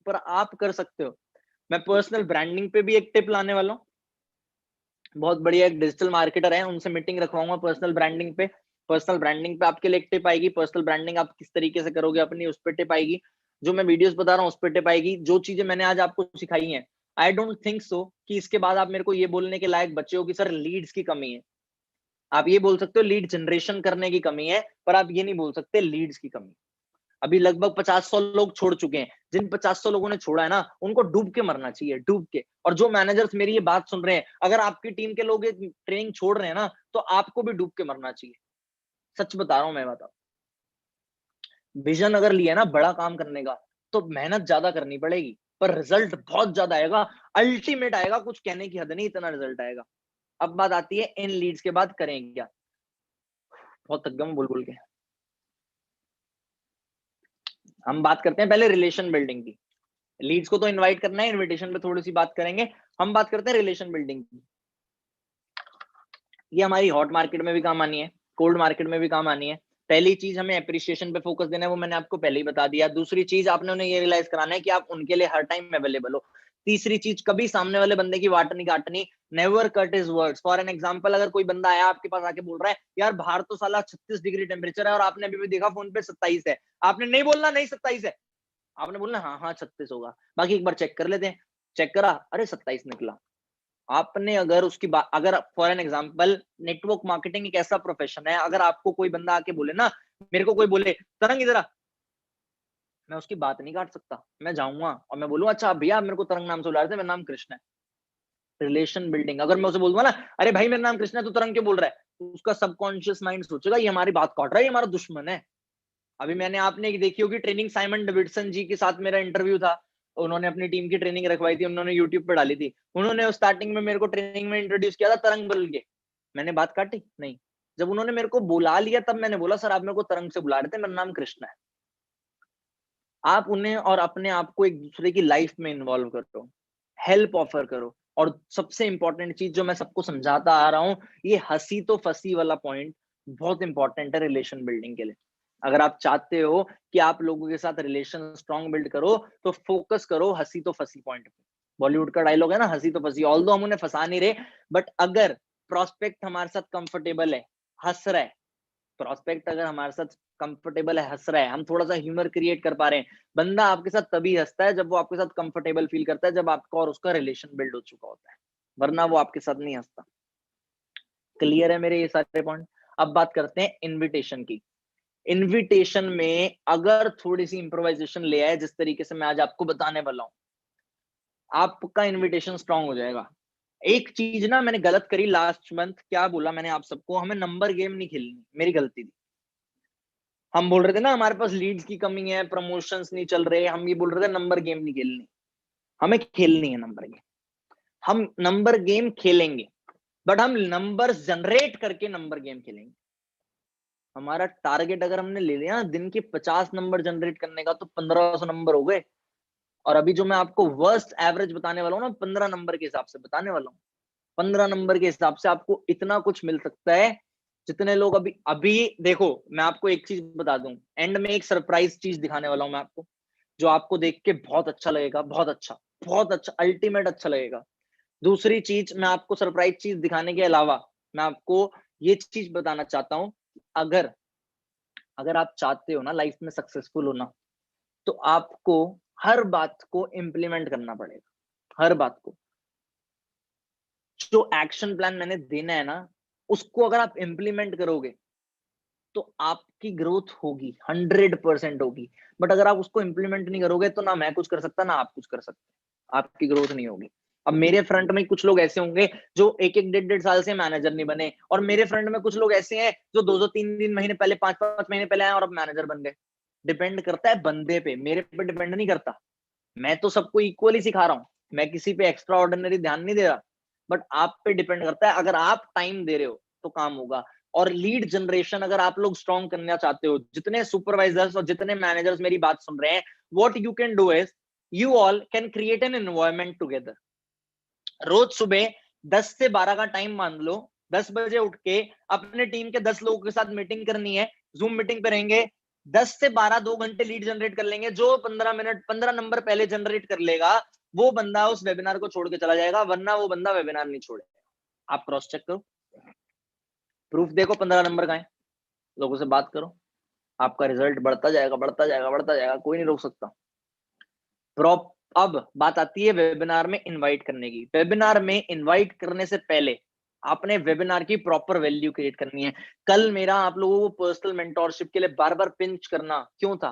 पर आप कर सकते हो। मैं पर्सनल ब्रांडिंग पे भी एक टिप लाने वाला हूँ। बहुत बढ़िया एक डिजिटल मार्केटर है, उनसे मीटिंग रखवाऊंगा पर्सनल ब्रांडिंग पे। पर्सनल ब्रांडिंग पे आपके लिए एक टिप आएगी। पर्सनल ब्रांडिंग आप किस तरीके से करोगे अपनी, उस पर टिप आएगी। जो मैं वीडियोस बता रहा हूँ उस पर टिप आएगी। जो चीजें मैंने आज आपको सिखाई हैं, आई डोंट थिंक सो कि इसके बाद आप मेरे को ये बोलने के लायक बचे हो कि सर लीड्स की कमी है। आप ये बोल सकते हो लीड जनरेशन करने की कमी है, पर आप ये नहीं बोल सकते लीड्स की कमी। अभी लगभग 50-100 लोग छोड़ चुके हैं। जिन 50-100 लोगों ने छोड़ा है ना, उनको डूब के मरना चाहिए, डूब के। और जो मैनेजर्स मेरी ये बात सुन रहे हैं, अगर आपकी टीम के लोग ये ट्रेनिंग छोड़ रहे हैं ना, तो आपको भी डूब के मरना चाहिए। सच बता रहा हूं मैं, बता, विजन अगर लिया ना बड़ा काम करने का, तो मेहनत ज्यादा करनी पड़ेगी, पर रिजल्ट बहुत ज्यादा आएगा, अल्टीमेट आएगा। कुछ कहने की हद नहीं, इतना रिजल्ट आएगा। अब बात आती है इन लीड्स के बाद करें क्या। बहुत थक गया मैं बोल बोल के। हम बात करते हैं पहले रिलेशन बिल्डिंग की। लीड्स को तो इनवाइट करना है, इनविटेशन पे थोड़ी सी बात करेंगे। हम बात करते हैं रिलेशन बिल्डिंग की। ये हमारी हॉट मार्केट में भी काम आनी है, कोल्ड मार्केट में भी काम आनी है। पहली चीज हमें एप्रिसिएशन पे फोकस देना है, वो मैंने आपको पहले ही बता दिया। दूसरी चीज आपने उन्हें ये रियलाइज कराना है कि आप उनके लिए हर टाइम अवेलेबल हो। तीसरी चीज, कभी सामने वाले बंदे की वाट नहीं काटनी, never cut his words. For an example, अगर कोई बंदा आया आपके पास आके बोल रहा है यार बाहर तो साला 36 डिग्री टेम्परेचर है और आपने अभी भी देखा फोन पे 27 है, आपने नहीं बोलना नहीं 27 है, आपने बोलना हाँ हाँ 36 होगा, बाकी एक बार चेक कर लेते हैं। चेक करा, अरे 27 निकला। आपने अगर उसकी बात, अगर for an example network marketing एक ऐसा प्रोफेशन है, अगर आपको कोई बंदा आके बोले ना, मेरे को कोई बोले तरंग इधर आ, मैं उसकी बात नहीं काट सकता। मैं जाऊंगा और मैं बोलूँ अच्छा भैया आप मेरे को तरंग नाम से बुला रहे थे, मेरा नाम कृष्ण है। Relation building. अगर मैं उसे बोल दूंगा ना अरे भाई मेरा नाम कृष्ण है, तो तरंग क्यों बोल रहा है, तो उसका सबकॉन्शियस माइंड सोचेगा ये हमारी बात काट रहा है, ये हमारा दुश्मन है। अभी मैंने आपने एक देखी होगी ट्रेनिंग, साइमन डेविडसन जी के साथ मेरा इंटरव्यू था, उन्होंने अपनी टीम की ट्रेनिंग रखवाई थी, उन्होंने यूट्यूब पे डाली थी, उन्होंने स्टार्टिंग में मेरे को ट्रेनिंग में इंट्रोड्यूस किया था तरंग बोल के, मैंने बात काटी नहीं, जब उन्होंने मेरे को बुला लिया तब मैंने बोला सर आप मेरे को तरंग से बुला रहे थे, मेरा नाम कृष्णा है। आप उन्हें और अपने आप को एक दूसरे की लाइफ में इन्वॉल्व करो, हेल्प ऑफर करो, और सबसे इंपॉर्टेंट चीज जो मैं सबको समझाता आ रहा हूं, ये हंसी तो फंसी वाला पॉइंट बहुत इंपॉर्टेंट है रिलेशन बिल्डिंग के लिए। अगर आप चाहते हो कि आप लोगों के साथ रिलेशन स्ट्रॉन्ग बिल्ड करो, तो फोकस करो हंसी तो फंसी पॉइंट पे। बॉलीवुड का डायलॉग है ना, हंसी तो फंसी, ऑल्दो हम उन्हें फंसा नहीं रहे, बट अगर प्रोस्पेक्ट हमारे साथ कंफर्टेबल है, हंस रहा है, प्रोस्पेक्ट अगर हमारे साथ कंफर्टेबल है, हंस रहा है, हम थोड़ा सा ह्यूमर क्रिएट कर पा रहे हैं, बंदा आपके साथ तभी हंसता है जब वो आपके साथ कंफर्टेबल फील करता है, जब आपका और उसका रिलेशन बिल्ड हो चुका होता है, वरना वो आपके साथ नहीं हंसता। क्लियर है मेरे ये सारे पॉइंट? अब बात करते हैं इनविटेशन की। इनविटेशन में अगर थोड़ी सी इंप्रोवाइजेशन ले आए, जिस तरीके से मैं आज आपको बताने वाला हूं, आपका इनविटेशन स्ट्रांग हो जाएगा। एक चीज ना मैंने गलत करी लास्ट मंथ, क्या बोला मैंने आप सबको, हमें नंबर गेम नहीं खेलनी, मेरी गलती थी। हम बोल रहे थे ना हमारे पास लीड्स की कमी है, प्रमोशंस नहीं चल रहे, हम ये बोल रहे थे नंबर गेम नहीं खेलनी, हमें खेलनी है नंबर गेम। हम नंबर गेम खेलेंगे, बट हम नंबर जनरेट करके नंबर गेम खेलेंगे। हमारा टारगेट अगर हमने ले लिया दिन के 50 नंबर जनरेट करने का, तो 1500 नंबर हो गए। और अभी जो मैं आपको वर्स्ट एवरेज बताने वाला हूँ ना, 15 नंबर के हिसाब से बताने वाला हूँ। 15 नंबर के हिसाब से आपको इतना कुछ मिल सकता है, जितने लोग अभी अभी देखो, मैं आपको एक चीज बता दूं, एंड में एक सरप्राइज चीज दिखाने वाला हूं मैं आपको, जो आपको देख के बहुत अच्छा लगेगा, बहुत अच्छा, अल्टीमेट अच्छा लगेगा। दूसरी चीज, मैं आपको सरप्राइज चीज दिखाने के अलावा मैं आपको ये चीज बताना चाहता हूं, अगर अगर आप चाहते हो ना लाइफ में सक्सेसफुल होना, तो आपको हर बात को इम्प्लीमेंट करना पड़ेगा, हर बात को। जो एक्शन प्लान मैंने देना है ना, उसको अगर आप इम्प्लीमेंट करोगे, तो आपकी ग्रोथ होगी, 100% होगी। बट अगर आप उसको इम्प्लीमेंट नहीं करोगे, तो ना मैं कुछ कर सकता, ना आप कुछ कर सकते, आपकी ग्रोथ नहीं होगी। अब मेरे फ्रंट में कुछ लोग ऐसे होंगे जो एक एक डेढ़ डेढ़ साल से मैनेजर नहीं बने, और मेरे फ्रंट में कुछ लोग ऐसे हैं जो दो दो तीन तीन महीने पहले, पांच पांच महीने पहले आए और अब मैनेजर बन गए। डिपेंड करता है बंदे पे, मेरे पे डिपेंड नहीं करता। मैं तो सबको इक्वली सिखा रहा हूँ, मैं किसी पे एक्स्ट्रा ऑर्डिनरी ध्यान नहीं दे रहा, बट आप पे डिपेंड करता है। अगर आप टाइम दे रहे हो तो काम होगा। और लीड जनरेशन अगर आप लोग स्ट्रॉन्ग करना चाहते हो, जितने सुपरवाइजर्स और जितने मैनेजर्स मेरी बात सुन रहे हैं, what you can do is, you all can create an environment together. रोज सुबह 10 से 12 का टाइम मान लो, 10 बजे उठ के अपने टीम के 10 लोगों के साथ मीटिंग करनी है, जूम मीटिंग पे रहेंगे, 10 से 12 2 घंटे लीड जनरेट कर लेंगे। जो 15 नंबर पहले जनरेट कर लेगा, वो बंदा उस वेबिनार को छोड़ के चला जाएगा, वरना वो बंदा वेबिनार नहीं छोड़ेगा। आप क्रॉस चेक करो, प्रूफ देखो 15 नंबर का है, लोगों से बात करो, आपका रिजल्ट बढ़ता जाएगा, बढ़ता जाएगा, बढ़ता जाएगा, कोई नहीं रोक सकता। अब बात आती है वेबिनार में इनवाइट करने की। वेबिनार में इनवाइट करने से पहले आपने वेबिनार की प्रॉपर वैल्यू क्रिएट करनी है। कल मेरा आप लोगों को पर्सनल मेंटोरशिप के लिए बार बार पिंच करना क्यों था?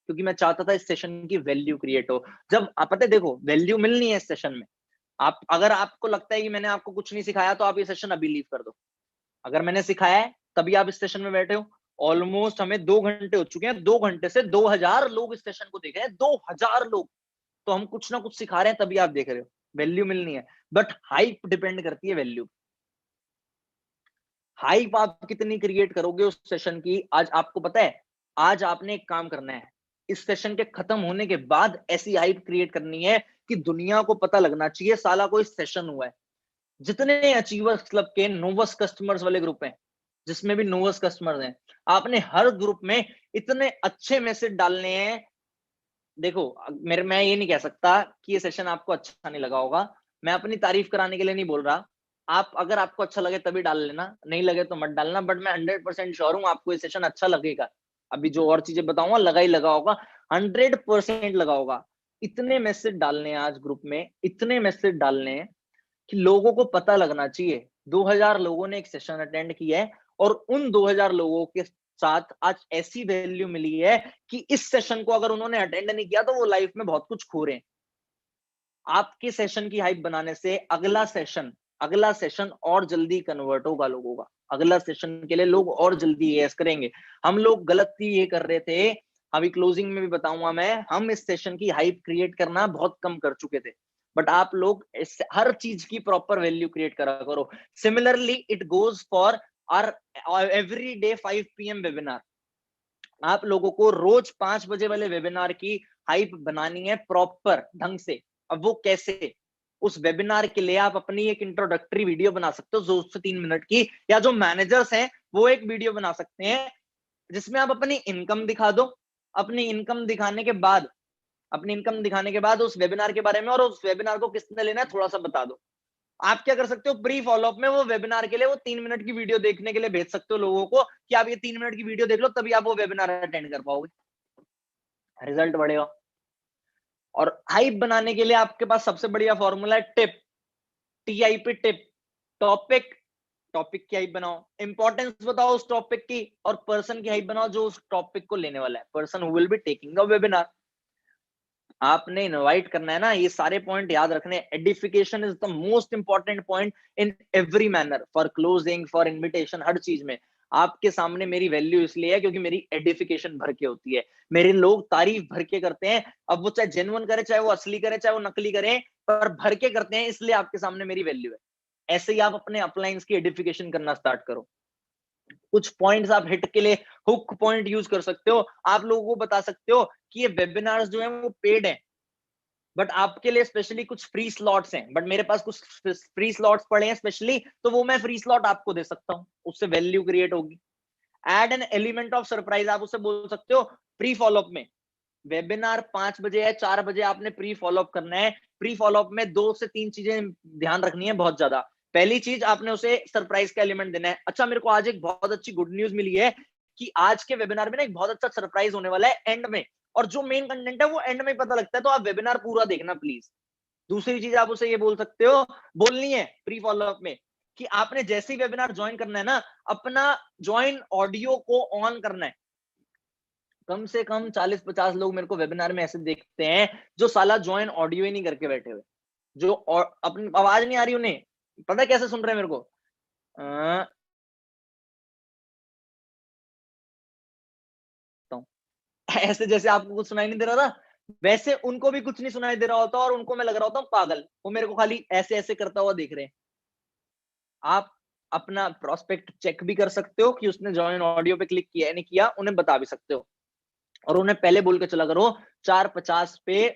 क्योंकि मैं चाहता था इस सेशन की वैल्यू क्रिएट हो। जब आप पता है, देखो वैल्यू मिलनी है इस सेशन में। आप अगर आपको लगता है कि मैंने आपको कुछ नहीं सिखाया, तो आप ये सेशन अभी लीव कर दो। अगर मैंने सिखाया है तभी आप इस सेशन में बैठे हो। ऑलमोस्ट हमें 2 घंटे हो चुके हैं, 2 घंटे से 2000 लोग इस सेशन को देख रहे हैं, 2000 लोग। तो हम कुछ ना कुछ सिखा रहे हैं, तभी आप देख रहे हो। वैल्यू मिलनी है, बट हाइप डिपेंड करती है वैल्यू। हाइप आप कितनी क्रिएट करोगे उस सेशन की, आज आपको पता है। आज आपने एक काम करना है, इस सेशन के खत्म होने के बाद ऐसी हाइप क्रिएट करनी है कि दुनिया को पता लगना चाहिए साला कोई सेशन हुआ है। जितने अचीवर्स क्लब के नोवस कस्टमर्स वाले ग्रुप हैं, जिसमें भी नोवस कस्टमर्स हैं, आपने हर ग्रुप में इतने अच्छे मैसेज डालने हैं। देखो, मेरे मैं ये नहीं कह सकता कि ये सेशन आपको अच्छा नहीं लगा होगा, मैं अपनी तारीफ कराने के लिए नहीं बोल रहा। आप अगर आपको अच्छा लगे तभी डाल लेना, नहीं लगे तो मत डालना, बट मैं 100% श्योर हूँ आपको ये सेशन अच्छा लगेगा। अभी जो और चीजें बताऊंगा लगा ही लगा होगा, 100% लगा होगा। इतने मैसेज डालने हैं आज ग्रुप में, इतने मैसेज डालने हैं कि लोगों को पता लगना चाहिए 2000 लोगों ने एक सेशन अटेंड किया है, और उन 2000 लोगों के साथ आज ऐसी वैल्यू मिली है कि इस सेशन को अगर उन्होंने अटेंड नहीं किया, तो वो लाइफ में बहुत कुछ खो रहे हैं। आपके सेशन की हाइप बनाने से अगला सेशन और जल्दी कन्वर्ट होगा लोगों का। अगला सेशन के लिए लोग और जल्दी यस करेंगे। हम लोग गलती ये कर रहे थे, अभी क्लोजिंग में भी बताऊंगा मैं, हम इस सेशन की हाइप क्रिएट करना बहुत कम कर चुके थे, बट आप लोग इस हर चीज की प्रॉपर वैल्यू क्रिएट करा करो। Similarly it goes for our every day 5 PM webinar. आप लोगों को रोज 5 बजे वाले वेबिनार की हाइप बनानी है प्रॉपर ढंग से। अब वो कैसे? उस वेबिनार के लिए आप अपनी एक इंट्रोडक्टरी वीडियो बना सकते हो 2 से 3 मिनट की, या जो मैनेजर्स हैं वो एक वीडियो बना सकते हैं जिसमें आप अपनी इनकम दिखा दो। अपनी इनकम दिखाने के बाद उस वेबिनार के बारे में और उस वेबिनार को किसने लेना है थोड़ा सा बता दो। आप क्या कर सकते हो, प्री फॉलोअप में वो वेबिनार के लिए वो 3 मिनट की वीडियो देखने के लिए भेज सकते हो लोगों को कि आप ये 3 मिनट की वीडियो देख लो, तभी आप वो वेबिनार अटेंड कर पाओगे, रिजल्ट बढ़ेगा। और हाइप बनाने के लिए आपके पास सबसे बढ़िया फॉर्मूला है टिप, TIP टिप। टॉपिक की हाइप बनाओ, इंपॉर्टेंस बताओ उस टॉपिक की, और पर्सन की हाइप बनाओ जो उस टॉपिक को लेने वाला है, person who will be taking the webinar. आपने इनवाइट करना है ना, ये सारे पॉइंट याद रखने। Edification is the most important point in every manner, for closing, for invitation, हर चीज में। आपके सामने मेरी वैल्यू इसलिए है क्योंकि मेरी एडिफिकेशन भर के होती है, मेरे लोग तारीफ भर के करते हैं। अब वो चाहे जेन्युइन करे, चाहे वो असली करे, चाहे वो नकली करे, पर भर के करते हैं, इसलिए आपके सामने मेरी वैल्यू है। ऐसे ही आप अपने अपलाइंस की एडिफिकेशन करना स्टार्ट करो। कुछ पॉइंट्स आप हिट के लिए हुक पॉइंट यूज कर सकते हो। आप लोगों को बता सकते हो कि ये वेबिनार्स जो है वो पेड है, बट आपके लिए स्पेशली कुछ फ्री स्लॉट्स हैं, बट मेरे पास कुछ फ्री स्लॉट्स पड़े हैं स्पेशली, तो वो मैं फ्री स्लॉट आपको दे सकता हूं, उससे वैल्यू क्रिएट होगी। Add an element of surprise, आप उससे बोल सकते हो प्री फॉलोअप में। वेबिनार 5 बजे है, 4 बजे आपने प्री फॉलोअप करना है। प्री फॉलोअप में 2 से 3 चीजें ध्यान रखनी है बहुत ज्यादा। पहली चीज, आपने उसे सरप्राइज का एलिमेंट देना है। अच्छा, मेरे को आज एक बहुत अच्छी गुड न्यूज मिली है कि आज के वेबिनार में ना एक बहुत अच्छा सरप्राइज होने वाला है एंड में, और जो मेन कंटेंट है वो एंड में पता लगता है, तो आप वेबिनार पूरा देखना प्लीज। दूसरी चीज आप उसे ये बोल सकते हो, बोलनी है प्री फॉलोअप में, कि आपने जैसे ही वेबिनार ज्वाइन करना है ना, अपना ज्वाइन ऑडियो को ऑन करना है। कम से कम 40-50 लोग मेरे को वेबिनार में ऐसे देखते हैं जो साला ज्वाइन ऑडियो ही नहीं करके बैठे हुए, जो अपनी आवाज नहीं आ रही उन्हें, पता है कैसे सुन रहे हैं मेरे को, ऐसे जैसे आपको कुछ सुनाई नहीं दे रहा था, वैसे उनको भी कुछ नहीं सुनाई दे रहा होता, और उनको मैं लग रहा होता हूँ पागल, वो मेरे को खाली ऐसे ऐसे करता हुआ देख रहे हैं। आप अपना प्रोस्पेक्ट चेक भी कर सकते हो कि उसने ज्वाइन ऑडियो पे क्लिक किया है नहीं किया, उन्हें बता भी सकते हो, और उन्हें पहले बोल के चला करो 4:50 पे